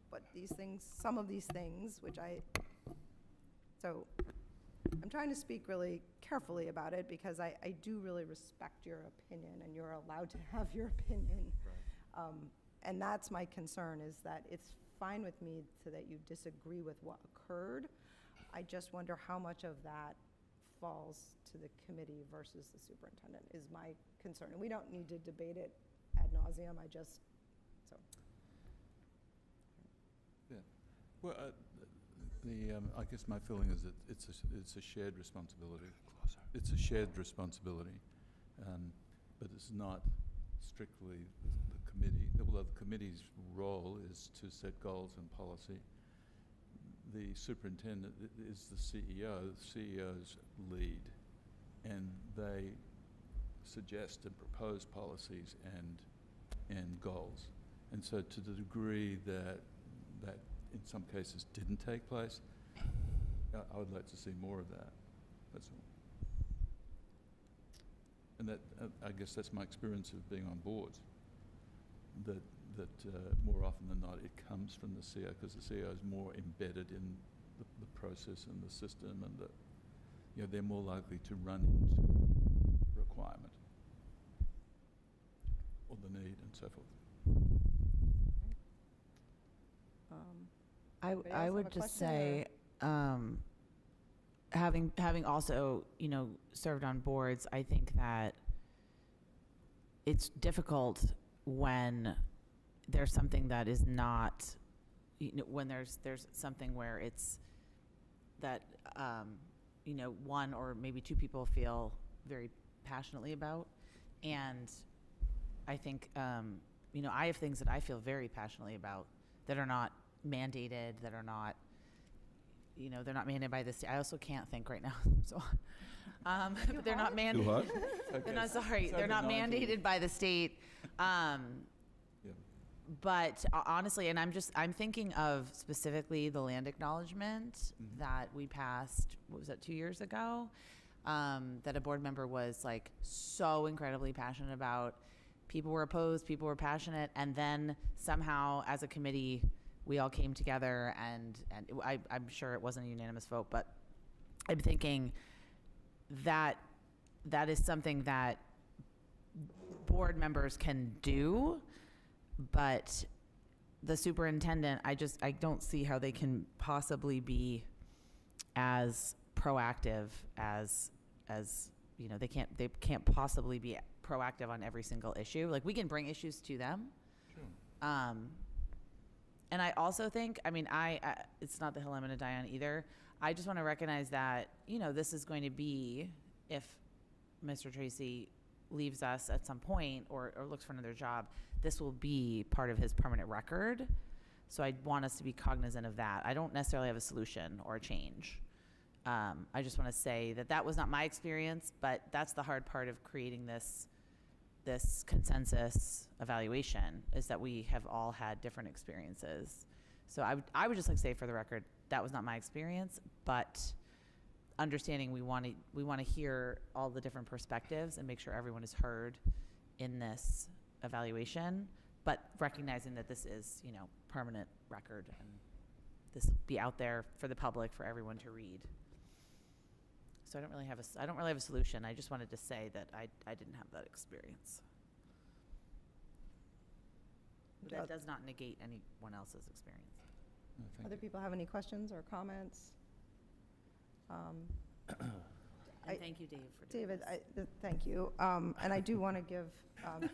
Speaker 2: but these things, some of these things, so I'm trying to speak really carefully about it because I do really respect your opinion, and you're allowed to have your opinion. Right. And that's my concern, is that it's fine with me so that you disagree with what occurred. I just wonder how much of that falls to the committee versus the superintendent is my concern. And we don't need to debate it ad nauseum.
Speaker 5: Yeah. Well, I guess my feeling is that it's a shared responsibility. It's a shared responsibility, but it's not strictly the committee. Although the committee's role is to set goals and policy, the superintendent is the CEO. The CEOs lead, and they suggest and propose policies and goals. And so to the degree that in some cases didn't take place, I would like to see more of that. That's all. And that, I guess that's my experience of being on boards, that more often than not, it comes from the CEO, because the CEO is more embedded in the process and the system, and that, you know, they're more likely to run into the requirement or the need and so forth.
Speaker 2: Anybody else
Speaker 7: I
Speaker 2: have
Speaker 7: would
Speaker 2: a
Speaker 7: just
Speaker 2: question,
Speaker 7: say, having also, you know, served on boards, I think that it's difficult when there's something that is not, you know, when there's something where it's that, you know, one or maybe two people feel very passionately about. And I think, you know, I have things that I feel very passionately about that are not mandated, that are not, you know, they're not mandated by the state. I also can't think right now, so, but they're not mandated. They're not, sorry, they're not mandated by the state. But honestly, and I'm thinking of specifically the land acknowledgement that we passed, what was that, 2 years ago? That a board member was like so incredibly passionate about. People were opposed, people were passionate, and then somehow as a committee, we all came together, and I'm sure it wasn't a unanimous vote, but I'm thinking that that is something that board members can do, but the superintendent, I don't see how they can possibly be as proactive as you know, they can't possibly be proactive on every single issue. Like, we can bring issues to them. Sure. And I also think, I mean, it's not the hill I'm going to die on either. I just want to recognize that, you know, this is going to be, if Mr. Tracy leaves us at some point or looks for another job, this will be part of his permanent record. So I want us to be cognizant of that. I don't necessarily have a solution or a change. I just want to say that was not my experience, but that's the hard part of creating this consensus evaluation, is that we have all had different experiences. So I would just like to say, for the record, that was not my experience, but understanding we want to hear all the different perspectives and make sure everyone is heard in this evaluation, but recognizing that this is, you know, permanent record, and this will be out there for the public, for everyone to read. So I don't really have a solution. I just wanted to say that I didn't have that experience. But that does not negate anyone else's experience.
Speaker 5: No, thank
Speaker 2: Other
Speaker 5: you.
Speaker 2: people have any questions or comments?
Speaker 7: And thank you, Dave, for doing
Speaker 2: David,
Speaker 7: this.
Speaker 2: thank you. And I do want to give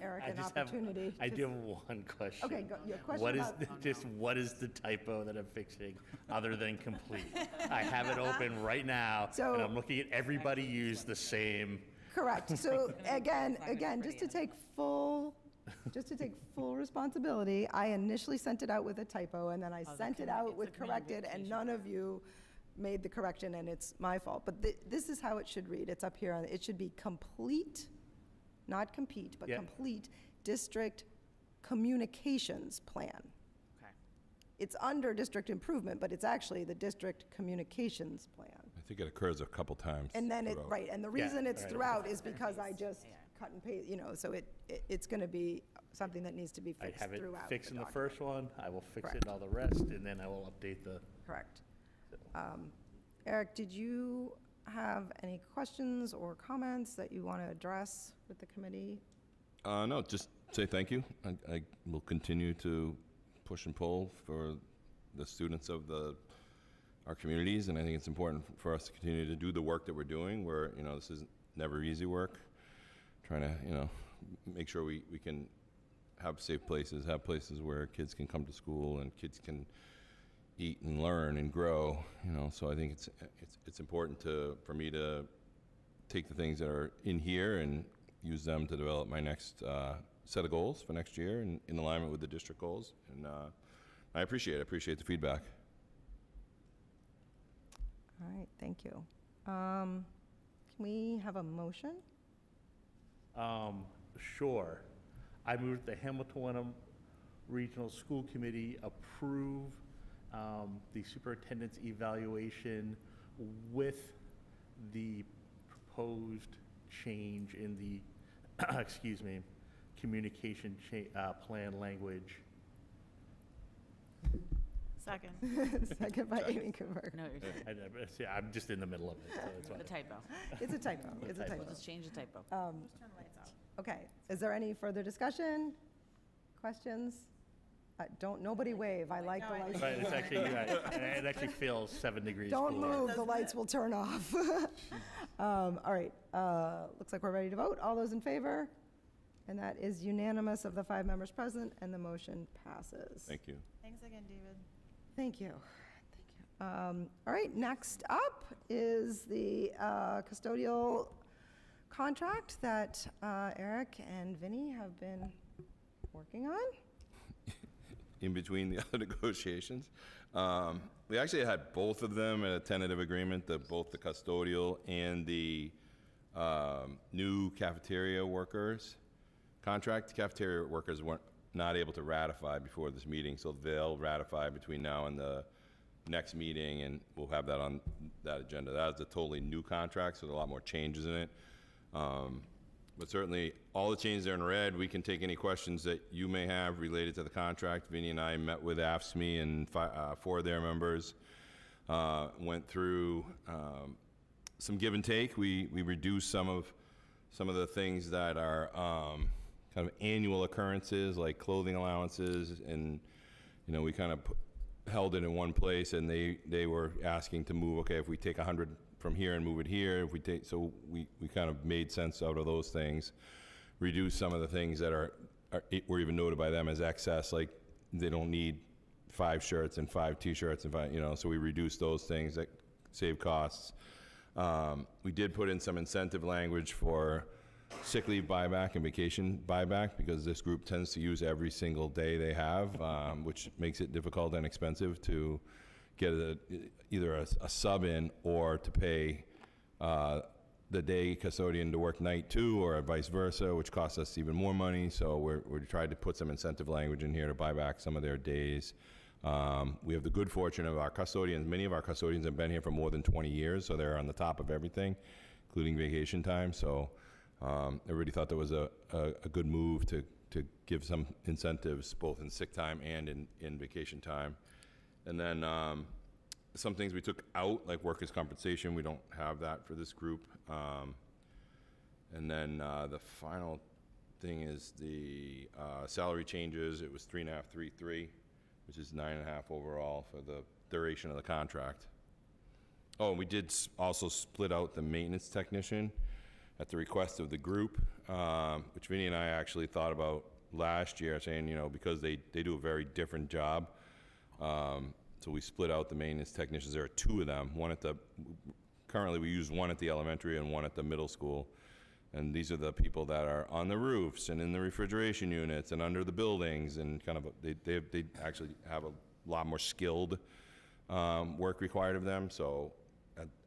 Speaker 2: Eric an opportunity.
Speaker 8: I
Speaker 2: to-
Speaker 8: do have one question.
Speaker 2: Okay, your question
Speaker 8: What is
Speaker 2: about,
Speaker 8: what is the typo that I'm fixing other than complete? I have it open right now,
Speaker 2: So-
Speaker 8: and I'm looking at everybody use the same.
Speaker 2: correct. So again,
Speaker 7: It's not gonna be
Speaker 2: just to
Speaker 7: pretty.
Speaker 2: take full responsibility, I initially sent it out with a typo, and then I sent it out with corrected, and none of you made the correction, and it's my fault. But this is how it should read. It's up here. It should be complete, not compete, but
Speaker 8: Yeah.
Speaker 2: complete district communications plan.
Speaker 7: Okay.
Speaker 2: It's under district improvement, but it's actually the district communications plan.
Speaker 3: I think it occurs a couple times.
Speaker 2: And then
Speaker 3: throughout.
Speaker 2: right, and the
Speaker 8: Yeah,
Speaker 2: reason it's
Speaker 8: right.
Speaker 2: throughout is because I
Speaker 7: paste.
Speaker 2: just
Speaker 7: Yeah.
Speaker 2: cut and paste, you know, so it's gonna be something that needs to be
Speaker 8: I
Speaker 2: fixed
Speaker 8: have it
Speaker 2: throughout.
Speaker 8: fixed in the
Speaker 2: document.
Speaker 8: first one, I will fix it
Speaker 2: Correct.
Speaker 8: in all the rest, and then I will update the.
Speaker 2: Correct. Eric, did you have any questions or comments that you want to address with the committee?
Speaker 3: No, just say thank you. I will continue to push and pull for the students of our communities, and I think it's important for us to continue to do the work that we're doing, where, you know, this is never easy work, trying to, you know, make sure we can have safe places, have places where kids can come to school and kids can eat and learn and grow, you know. So I think it's important for me to take the things that are in here and use them to develop my next set of goals for next year in alignment with the district goals. And I appreciate the feedback.
Speaker 2: All right, thank you. Can we have a motion?
Speaker 8: Sure. I move the Hamilton Wenham Regional School Committee approve the superintendent's evaluation with the proposed change in the, excuse me, communication plan language.
Speaker 6: Second.
Speaker 2: Second by Amy Cooper.
Speaker 1: No, you're good.
Speaker 8: I'm just in the middle of it, so that's
Speaker 1: The
Speaker 8: fine.
Speaker 1: typo.
Speaker 2: It's a typo. It's a
Speaker 8: typo.
Speaker 2: typo.
Speaker 1: We'll just change the typo.
Speaker 6: Turn the lights out.
Speaker 2: Okay, is there any further discussion? Questions? Nobody wave, I like the lights.
Speaker 8: But it's actually, it actually feels 7 degrees cooler.
Speaker 2: Don't move, the lights will turn off. All right, looks like we're ready to vote. All those in favor? And that is unanimous of the 5 members present, and the motion passes.
Speaker 3: Thank you.
Speaker 6: Thanks again, David.
Speaker 2: Thank you. Thank you. All right, next up is the custodial contract that Eric and Vinny have been working on.
Speaker 3: In between the other negotiations. We actually had both of them at a tentative agreement, both the custodial and the new cafeteria workers contract. Cafeteria workers weren't not able to ratify before this meeting, so they'll ratify between now and the next meeting, and we'll have that on that agenda. That is a totally new contract, so there are a lot more changes in it. But certainly, all the changes are in red. We can take any questions that you may have related to the contract. Vinny and I met with AFSCME and 4 of their members, went through some give and take. We reduced some of the things that are kind of annual occurrences, like clothing allowances, and we kind of held it in one place, and they were asking to move, okay, if we take 100 from here and move it here, if we take, so we kind of made sense out of those things, reduced some of the things that were even noted by them as excess, like they don't need 5 shirts and 5 t-shirts and 5, so we reduced those things that save costs. We did put in some incentive language for sick leave buyback and vacation buyback, because this group tends to use every single day they have, which makes it difficult and expensive to get either a sub in or to pay the day custodian to work night too, or vice versa, which costs us even more money. So we're trying to put some incentive language in here to buy back some of their days. We have the good fortune of our custodians. Many of our custodians have been here for more than 20 years, so they're on the top of everything, including vacation time. So everybody thought that was a good move to give some incentives both in sick time and in vacation time. And then some things we took out, like workers' compensation, we don't have that for this group. And then the final thing is the salary changes. It was 3.533, which is 9.5 overall for the duration of the contract. Oh, and we did also split out the maintenance technician at the request of the group, which Vinny and I actually thought about last year, saying, because they do a very different job. So we split out the maintenance technicians. There are 2 of them. Currently we use 1 at the elementary and 1 at the middle school. And these are the people that are on the roofs and in the refrigeration units and under the buildings, and kind of, they actually have a lot more skilled work required of them. So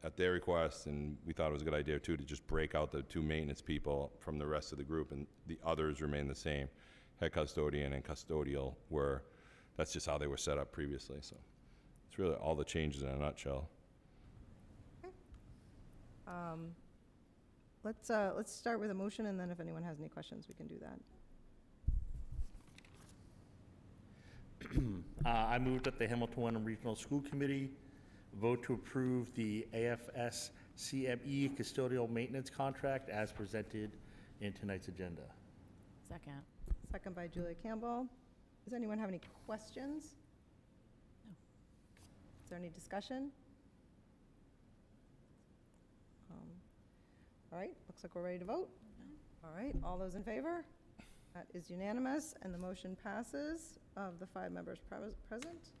Speaker 3: at their request, and we thought it was a good idea too, to just break out the 2 maintenance people from the rest of the group, and the others remain the same. Head custodian and custodial that's just how they were set up previously. So it's really all the changes in a nutshell.
Speaker 2: Let's start with a motion, and then if anyone has any questions, we can do that.
Speaker 8: I move that the Hamilton Wenham Regional School Committee vote to approve the AFS CME custodial maintenance contract as presented in tonight's agenda.
Speaker 1: Second.
Speaker 2: Second by Julia Campbell. Does anyone have any questions?
Speaker 1: No.
Speaker 2: Is there any discussion? All right, looks like we're ready to vote. All right, all those in favor? That is unanimous, and the motion passes of the 5 members present.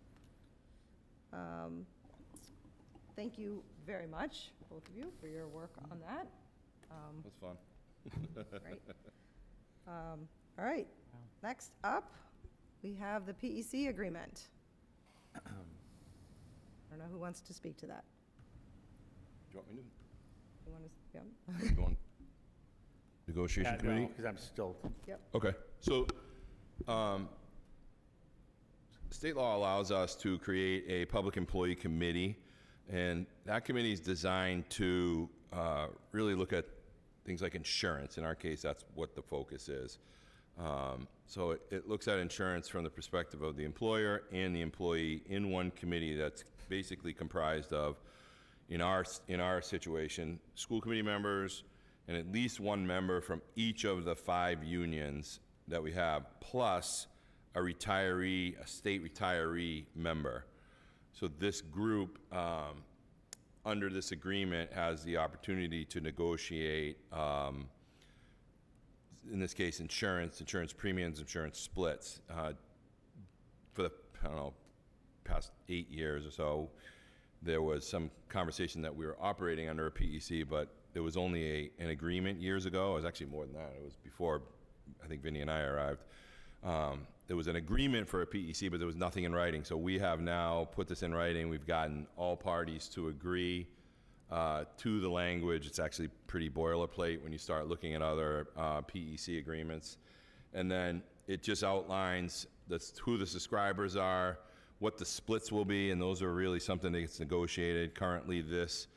Speaker 2: Thank you very much, both of you, for your work on that.
Speaker 3: That's fun.
Speaker 2: Great. All right, next up, we have the PEC agreement. I don't know who wants to speak to that.
Speaker 3: Do you want me to?
Speaker 2: You want to, yeah?
Speaker 3: You want negotiation committee?
Speaker 8: Because I'm still,
Speaker 3: Okay, so, state law allows us to create a public employee committee, and that committee is designed to really look at things like insurance. In our case, that's what the focus is. So it looks at insurance from the perspective of the employer and the employee in one committee that's basically comprised of, in our situation, school committee members and at least one member from each of the 5 unions that we have, plus a retiree, a state retiree member. So this group, under this agreement, has the opportunity to negotiate, in this case, insurance premiums, insurance splits. For the, I don't know, past 8 years or so, there was some conversation that we were operating under a PEC, but there was only an agreement years ago. It was actually more than that. It was before, I think, Vinny and I arrived. There was an agreement for a PEC, but there was nothing in writing. So we have now put this in writing. We've gotten all parties to agree to the language. It's actually pretty boilerplate when you start looking at other PEC agreements. And then it just outlines who the subscribers are, what the splits will be, and those are really something that gets negotiated. Currently, this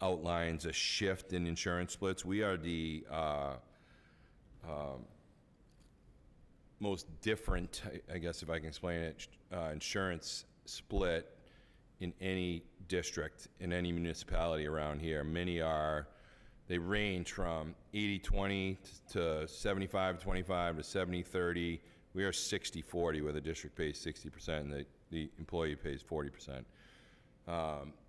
Speaker 3: outlines a shift in insurance splits. We are the most different, I guess if I can explain it, insurance split in any district, in any municipality around here. Many are, they range from 80-20 to 75-25 to 70-30. We are 60-40, where the district pays 60% and the employee pays 40%.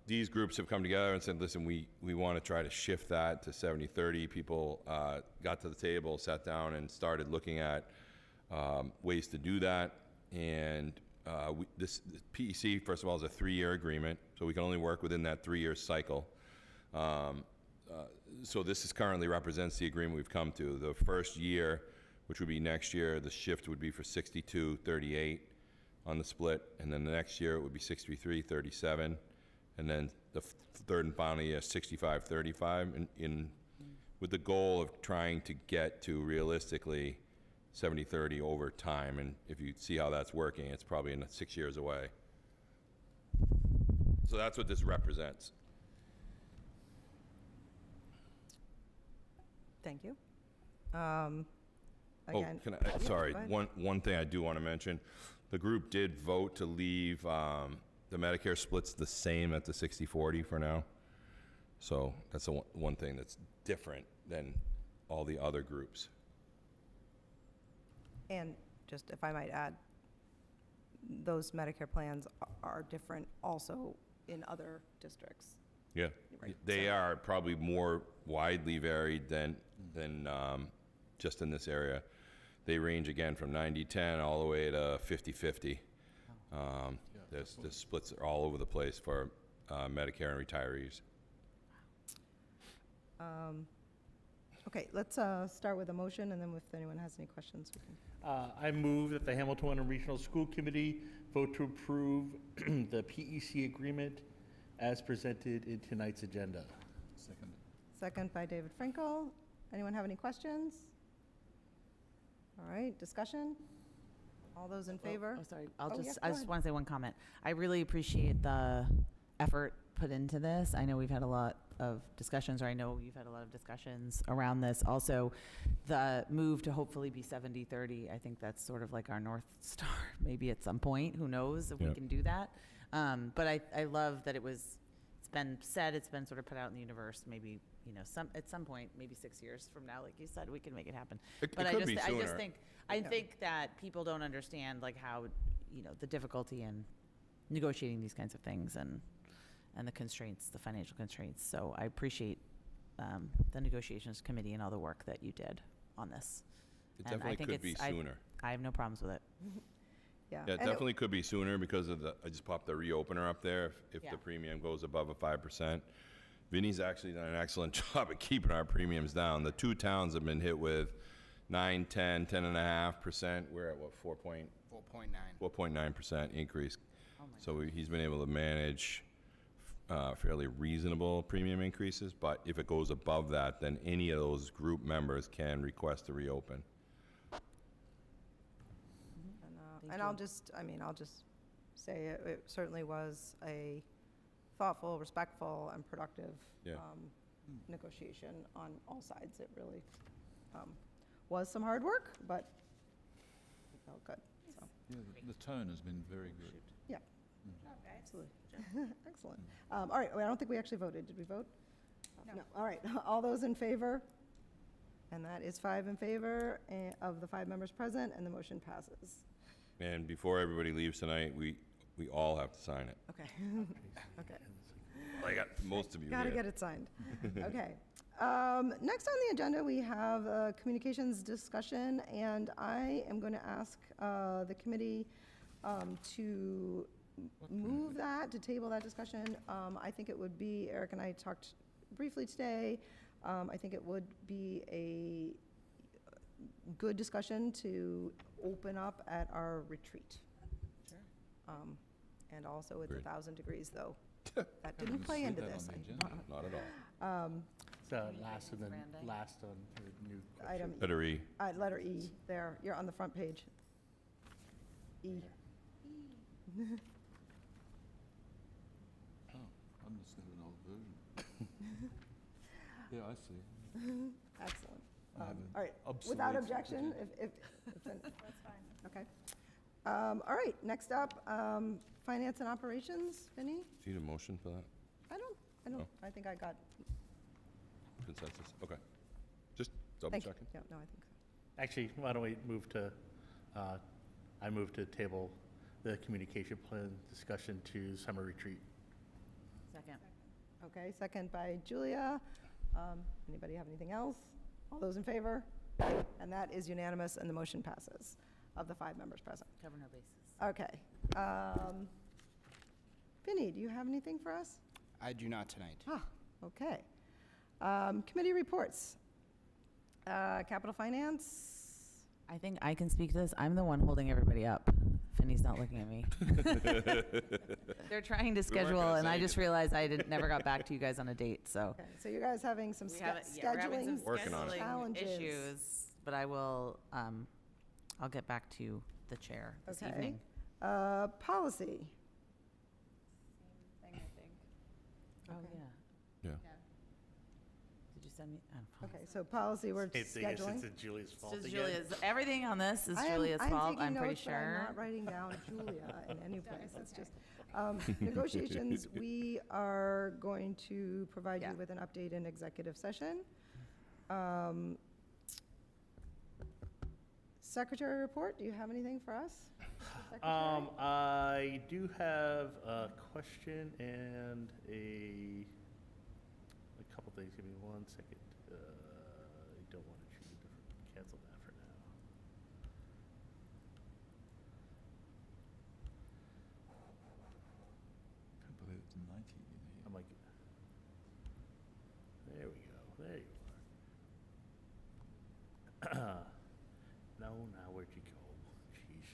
Speaker 3: These groups have come together and said, listen, we want to try to shift that to 70-30. People got to the table, sat down, and started looking at ways to do that. And this PEC, first of all, is a 3-year agreement, so we can only work within that 3-year cycle. So this currently represents the agreement we've come to. The first year, which would be next year, the shift would be for 62-38 on the split, and then the next year it would be 63-37, and then the third and final year, 65-35, with the goal of trying to get to realistically 70-30 over time. And if you see how that's working, it's probably in 6 years away. So that's what this represents.
Speaker 2: Thank you.
Speaker 3: Oh,
Speaker 2: Again,
Speaker 3: can I,
Speaker 2: yeah,
Speaker 3: sorry,
Speaker 2: go ahead.
Speaker 3: one thing I do want to mention. The group did vote to leave the Medicare splits the same at the 60-40 for now. So that's the one thing that's different than all the other groups.
Speaker 2: And just if I might add, those Medicare plans are different also in other districts.
Speaker 3: Yeah,
Speaker 2: Right,
Speaker 3: they
Speaker 2: so-
Speaker 3: are probably more widely varied than just in this area. They range again from 90-10 all the way to 50-50. There's splits are all over the place for Medicare and retirees.
Speaker 2: Okay, let's start with a motion, and then if anyone has any questions, we can.
Speaker 8: I move that the Hamilton Wenham Regional School Committee vote to approve the PEC agreement as presented in tonight's agenda.
Speaker 5: Second.
Speaker 2: Second by David Frankel. Anyone have any questions? All right, discussion? All those in favor?
Speaker 7: Oh, sorry.
Speaker 2: Oh, yeah,
Speaker 7: I
Speaker 2: go
Speaker 7: just
Speaker 2: ahead.
Speaker 7: want to say one comment. I really appreciate the effort put into this. I know we've had a lot of discussions, or I know you've had a lot of discussions around this. Also, the move to hopefully be 70-30, I think that's sort of like our North Star, maybe at some point. Who knows if we
Speaker 3: Yep.
Speaker 7: can do that. But I love that it's been said, it's been sort of put out in the universe, maybe, at some point, maybe 6 years from now, like you said, we can make it happen.
Speaker 3: It
Speaker 7: But
Speaker 3: could be
Speaker 7: I just
Speaker 3: sooner.
Speaker 7: think, that people don't understand like how, the difficulty in negotiating these kinds of things and the constraints, the financial constraints. So I appreciate the negotiations committee and all the work that you did on this.
Speaker 3: It
Speaker 7: And I
Speaker 3: definitely
Speaker 7: think
Speaker 3: could be sooner.
Speaker 7: I have no problems with it.
Speaker 2: Yeah.
Speaker 3: Yeah, it
Speaker 2: and
Speaker 3: definitely could be sooner because of I just popped the reopener up there. If
Speaker 7: Yeah.
Speaker 3: the premium goes above a 5%. Vinny's actually done an excellent job at keeping our premiums down. The 2 towns have been hit with 9, 10, 10.5%. We're at what, 4.9% increase. So he's been able to manage fairly reasonable premium increases, but if it goes above that, then any of those group members can request to reopen.
Speaker 2: And I'll just say it certainly was a thoughtful, respectful, and productive
Speaker 3: Yeah.
Speaker 2: negotiation on all sides. It really was some hard work, but it felt good, so,
Speaker 5: Yeah, the tone has been very good.
Speaker 2: yeah,
Speaker 5: Mm.
Speaker 2: absolutely. Excellent. All right, well, I don't think we actually voted. Did we vote? No. All right, all those in favor? And that is 5 in favor of the 5 members present, and the motion passes.
Speaker 3: And before everybody leaves tonight, we all have to sign it.
Speaker 2: Okay. Okay.
Speaker 3: I got most of you
Speaker 2: Got to
Speaker 3: here.
Speaker 2: get it signed. Okay. Next on the agenda, we have a communications discussion, and I am going to ask the committee to move that, to table that discussion. I think it would be, Eric and I talked briefly today, I think it would be a good discussion to open up at our retreat.
Speaker 1: Sure.
Speaker 2: And also it's
Speaker 3: Agreed.
Speaker 2: 1,000 degrees, though. That didn't play
Speaker 5: see
Speaker 2: into
Speaker 5: that on
Speaker 2: this.
Speaker 5: the
Speaker 2: I-
Speaker 5: agenda.
Speaker 3: Not at all.
Speaker 8: So last and then
Speaker 6: Randy?
Speaker 8: last on the new question.
Speaker 2: Item,
Speaker 3: Letter E.
Speaker 2: letter E, there, you're on the front page. E.
Speaker 5: Oh, I'm just got an old version. Yeah, I see.
Speaker 2: Excellent.
Speaker 5: I have
Speaker 2: All right,
Speaker 5: an
Speaker 2: without
Speaker 5: obsolete
Speaker 2: objection,
Speaker 5: agenda.
Speaker 2: if, that's fine. Okay. All right, next up, finance and operations, Vinnie?
Speaker 3: Do you need a motion for that?
Speaker 2: I don't, I think I got,
Speaker 3: Consensus? Okay. Just double
Speaker 2: thank you.
Speaker 3: checking.
Speaker 2: Yeah, no, I think so.
Speaker 8: Actually, why don't we move to, I move to table the communication plan discussion to summer retreat.
Speaker 7: Second.
Speaker 2: Okay, second by Julia. Anybody have anything else? All those in favor? And that is unanimous, and the motion passes of the 5 members present.
Speaker 7: Cover no bases.
Speaker 2: Okay. Vinnie, do you have anything for us?
Speaker 11: I do not tonight.
Speaker 2: Ah, okay. Committee reports. Capital Finance,
Speaker 7: I think I can speak to this. I'm the one holding everybody up. Finney's not looking at me. They're trying to schedule,
Speaker 3: gonna
Speaker 7: and I
Speaker 3: say
Speaker 7: just realized I never got back to you guys on a date, so.
Speaker 2: okay, so you guys having some
Speaker 7: We haven't- yeah, we're having some
Speaker 2: scheduling
Speaker 3: Working on it.
Speaker 7: scheduling
Speaker 2: challenges.
Speaker 7: issues, but I will, I'll get back to the chair this
Speaker 2: Okay.
Speaker 7: evening.
Speaker 2: Policy.
Speaker 6: Same thing, I think.
Speaker 7: Oh,
Speaker 2: Okay.
Speaker 7: yeah.
Speaker 3: Yeah.
Speaker 7: Did you send me? I don't know.
Speaker 2: Okay, so policy, we're
Speaker 8: Same thing, it's
Speaker 2: scheduling.
Speaker 8: Julia's
Speaker 7: It's
Speaker 8: fault
Speaker 7: just
Speaker 8: again.
Speaker 7: Julia's, everything on this is
Speaker 2: I am-
Speaker 7: Julia's fault,
Speaker 2: taking
Speaker 7: I'm pretty
Speaker 2: notes, but I'm
Speaker 7: sure.
Speaker 2: not writing down Julia in any place, it's just, negotiations, we are going to provide
Speaker 7: Yeah.
Speaker 2: you with an update in executive session. Secretary report, do you have anything for us? Secretary?
Speaker 8: I do have a question and a couple things. Give me 1 second. I don't want to choose a different, cancel that for now.
Speaker 5: Can't believe it's 90 in here.
Speaker 8: I'm like, there we go. There you are. No, now where'd you go? Jeez.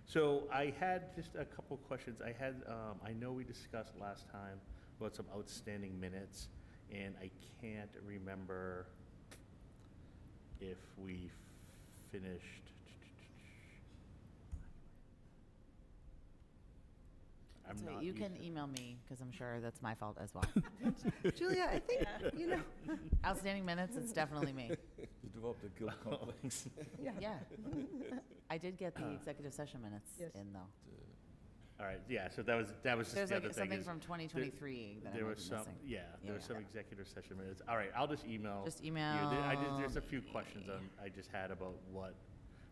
Speaker 8: So I had just a couple questions. I had, I know we discussed last time about some outstanding minutes, and I can't remember if we finished. I'm
Speaker 7: So
Speaker 8: not
Speaker 7: you
Speaker 8: used
Speaker 7: can
Speaker 8: to-
Speaker 7: email me, because I'm sure that's my fault as well.
Speaker 2: Julia, I think, you know,
Speaker 7: Outstanding minutes, it's definitely me.
Speaker 9: You developed a guilt complex.
Speaker 2: yeah.
Speaker 7: Yeah. I did get the executive session minutes
Speaker 2: Yes.
Speaker 7: in, though.
Speaker 8: All right, yeah, so that was just
Speaker 7: There's
Speaker 8: the
Speaker 7: like
Speaker 8: other thing
Speaker 7: something
Speaker 8: is
Speaker 7: from 2023 that I
Speaker 8: there
Speaker 7: might
Speaker 8: was
Speaker 7: be
Speaker 8: some,
Speaker 7: missing.
Speaker 8: yeah,
Speaker 7: Yeah,
Speaker 8: there was
Speaker 7: yeah.
Speaker 8: some executive session minutes. All right, I'll just email.
Speaker 7: Just
Speaker 8: you.
Speaker 7: email
Speaker 8: There's a few questions
Speaker 7: me.
Speaker 8: I just had about what,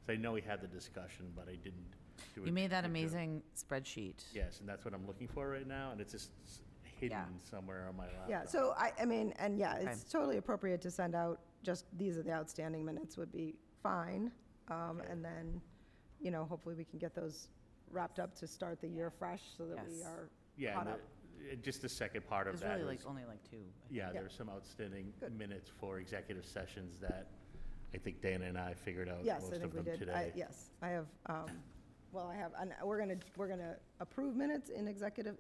Speaker 8: so I know we had the discussion, but I didn't do it.
Speaker 7: You made that
Speaker 8: with the-
Speaker 7: amazing spreadsheet.
Speaker 8: Yes, and that's what I'm looking for right now, and it's just hidden
Speaker 7: Yeah.
Speaker 8: somewhere on my laptop.
Speaker 2: Yeah, so I mean, and yeah,
Speaker 7: Okay.
Speaker 2: it's totally appropriate to send out, just, these are the outstanding minutes would be fine. And then, you know, hopefully we can get those wrapped up to start the year fresh so that we
Speaker 7: Yes.
Speaker 2: are
Speaker 8: Yeah,
Speaker 2: caught
Speaker 8: and
Speaker 2: up.
Speaker 8: just the second part of
Speaker 7: There's
Speaker 8: that
Speaker 7: really like
Speaker 8: is,
Speaker 7: only like 2.
Speaker 8: yeah,
Speaker 2: Yeah.
Speaker 8: there's some outstanding
Speaker 2: Good.
Speaker 8: minutes for executive sessions that I think Dana and I figured out
Speaker 2: Yes,
Speaker 8: most
Speaker 2: I
Speaker 8: of
Speaker 2: think we
Speaker 8: them
Speaker 2: did.
Speaker 8: today.
Speaker 2: Yes, I have, well, I have, and we're gonna approve minutes in executive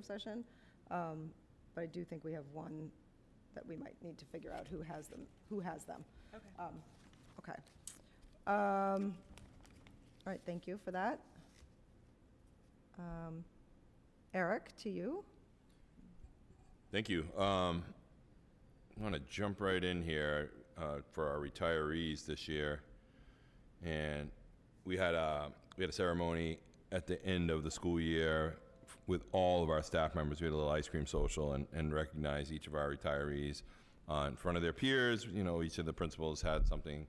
Speaker 2: session. But I do think we have one that we might need to figure out who has them.
Speaker 6: Okay.
Speaker 2: Okay. All right, thank you for that. Eric, to you.
Speaker 3: Thank you. I want to jump right in here for our retirees this year, and we had a ceremony at the end of the school year with all of our staff members. We had a little ice cream social and recognized each of our retirees in front of their peers. You know, each of the principals had something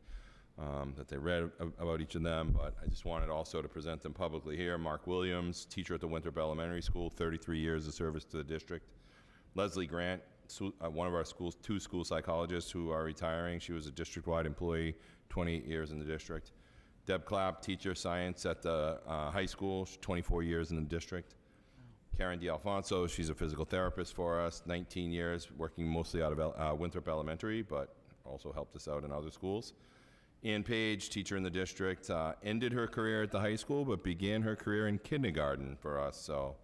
Speaker 3: that they read about each of them, but I just wanted also to present them publicly here. Mark Williams, teacher at the Winthrop Elementary School, 33 years of service to the district. Leslie Grant, one of our schools, 2 school psychologists who are retiring. She was a district-wide employee, 28 years in the district. Deb Clapp, teacher science at the high school, 24 years in the district. Karen D'Alfonso, she's a physical therapist for us, 19 years, working mostly out of Winthrop Elementary, but also helped us out in other schools. Ann Page, teacher in the district, ended her career at the high school, but began her career in kindergarten for us. So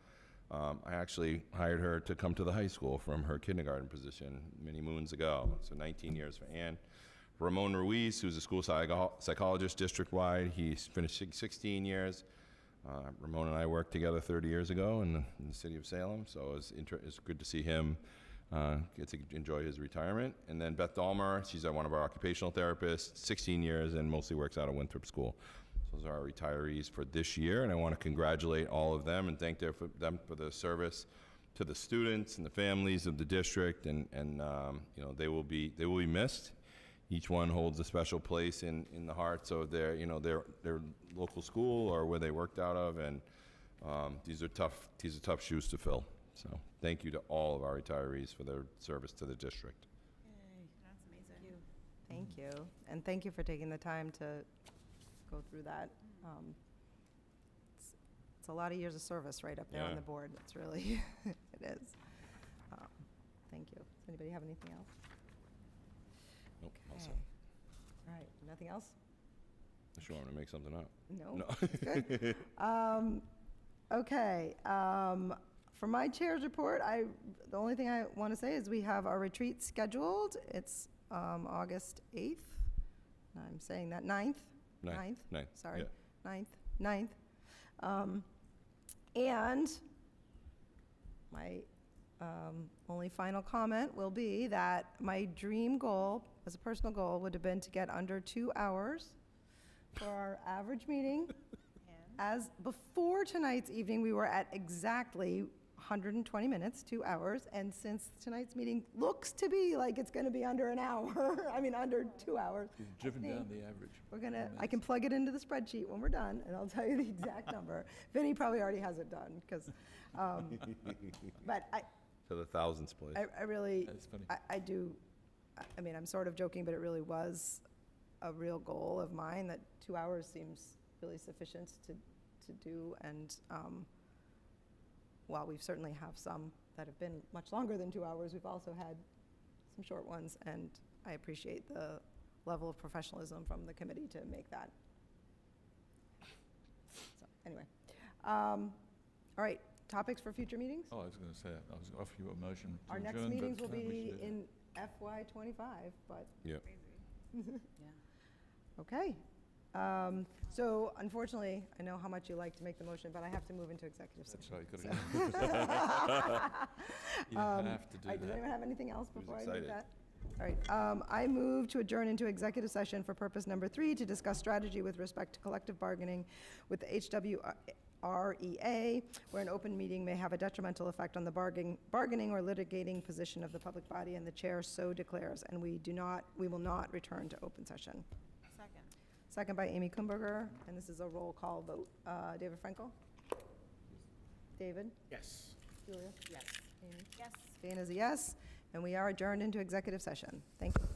Speaker 3: I actually hired her to come to the high school from her kindergarten position many moons ago. So 19 years for Ann. Ramon Ruiz, who's a school psychologist district-wide. He's finished 16 years. Ramon and I worked together 30 years ago in the city of Salem, so it's good to see him get to enjoy his retirement. And then Beth Dahmer, she's one of our occupational therapists, 16 years, and mostly works out of Winthrop School. So those are our retirees for this year, and I want to congratulate all of them and thank them for their service to the students and the families of the district, and you know, they will be missed. Each one holds a special place in the hearts of their local school or where they worked out of, and these are tough shoes to fill. So thank you to all of our retirees for their service to the district.
Speaker 6: That's amazing.
Speaker 2: Thank you. And thank you for taking the time to go through that. It's a lot of years of service right up there on
Speaker 3: Yeah.
Speaker 2: the board. It's really, it is. Thank you. Does anybody have anything else?
Speaker 3: Nope, all
Speaker 2: Okay.
Speaker 3: set.
Speaker 2: All right, nothing else?
Speaker 3: Unless you want me to make something up.
Speaker 2: No. That's good. Okay. For my chair's report, the only thing I want to say is we have our retreat scheduled. It's August 8th. I'm saying that 9th?
Speaker 3: Ninth.
Speaker 2: Sorry.
Speaker 3: Yeah.
Speaker 2: 9th. And my only final comment will be that my dream goal, as a personal goal, would have been to get under 2 hours for our average meeting. As before tonight's evening, we were at exactly 120 minutes, 2 hours, and since tonight's meeting looks to be like it's going to be under an hour, I mean, under 2 hours.
Speaker 5: You've driven down
Speaker 2: think
Speaker 5: the average.
Speaker 2: We're gonna, I can plug it into the spreadsheet when we're done, and I'll tell you the exact number. Vinny probably already has it done, because, but
Speaker 3: To the thousandth place.
Speaker 2: I really,
Speaker 5: That's funny.
Speaker 2: I mean, I'm sort of joking, but it really was a real goal of mine, that 2 hours seems really sufficient to do, and while we've certainly have some that have been much longer than 2 hours, we've also had some short ones, and I appreciate the level of professionalism from the committee to make that. So, anyway. All right, topics for future meetings?
Speaker 5: Oh, I was going to say, I was going to offer you a motion to
Speaker 2: Our next
Speaker 5: adjourn, but
Speaker 2: meetings will
Speaker 5: we
Speaker 2: be
Speaker 5: should do
Speaker 2: in FY '25, but,
Speaker 3: Yeah.
Speaker 2: okay. So unfortunately, I know how much you like to make the motion, but I have to move into executive
Speaker 5: That's
Speaker 2: session.
Speaker 5: right, you've got to You
Speaker 2: All
Speaker 5: have to do
Speaker 2: right, does
Speaker 5: that.
Speaker 2: anyone have anything else
Speaker 3: Who's
Speaker 2: before I do
Speaker 3: excited?
Speaker 2: that? All right, I move to adjourn into executive session for purpose number 3, to discuss strategy with respect to collective bargaining with the HWREA, where an open meeting may have a detrimental effect on the bargaining or litigating position of the public body, and the chair so declares, and we will not return to open session.
Speaker 6: Second.
Speaker 2: Second by Amy Kumberger, and this is a roll call vote. David Frankel? David?
Speaker 8: Yes.
Speaker 2: Julia?
Speaker 1: Yes.
Speaker 2: Amy?
Speaker 6: Yes.
Speaker 2: Dana's a yes, and we are adjourned into executive session. Thank you.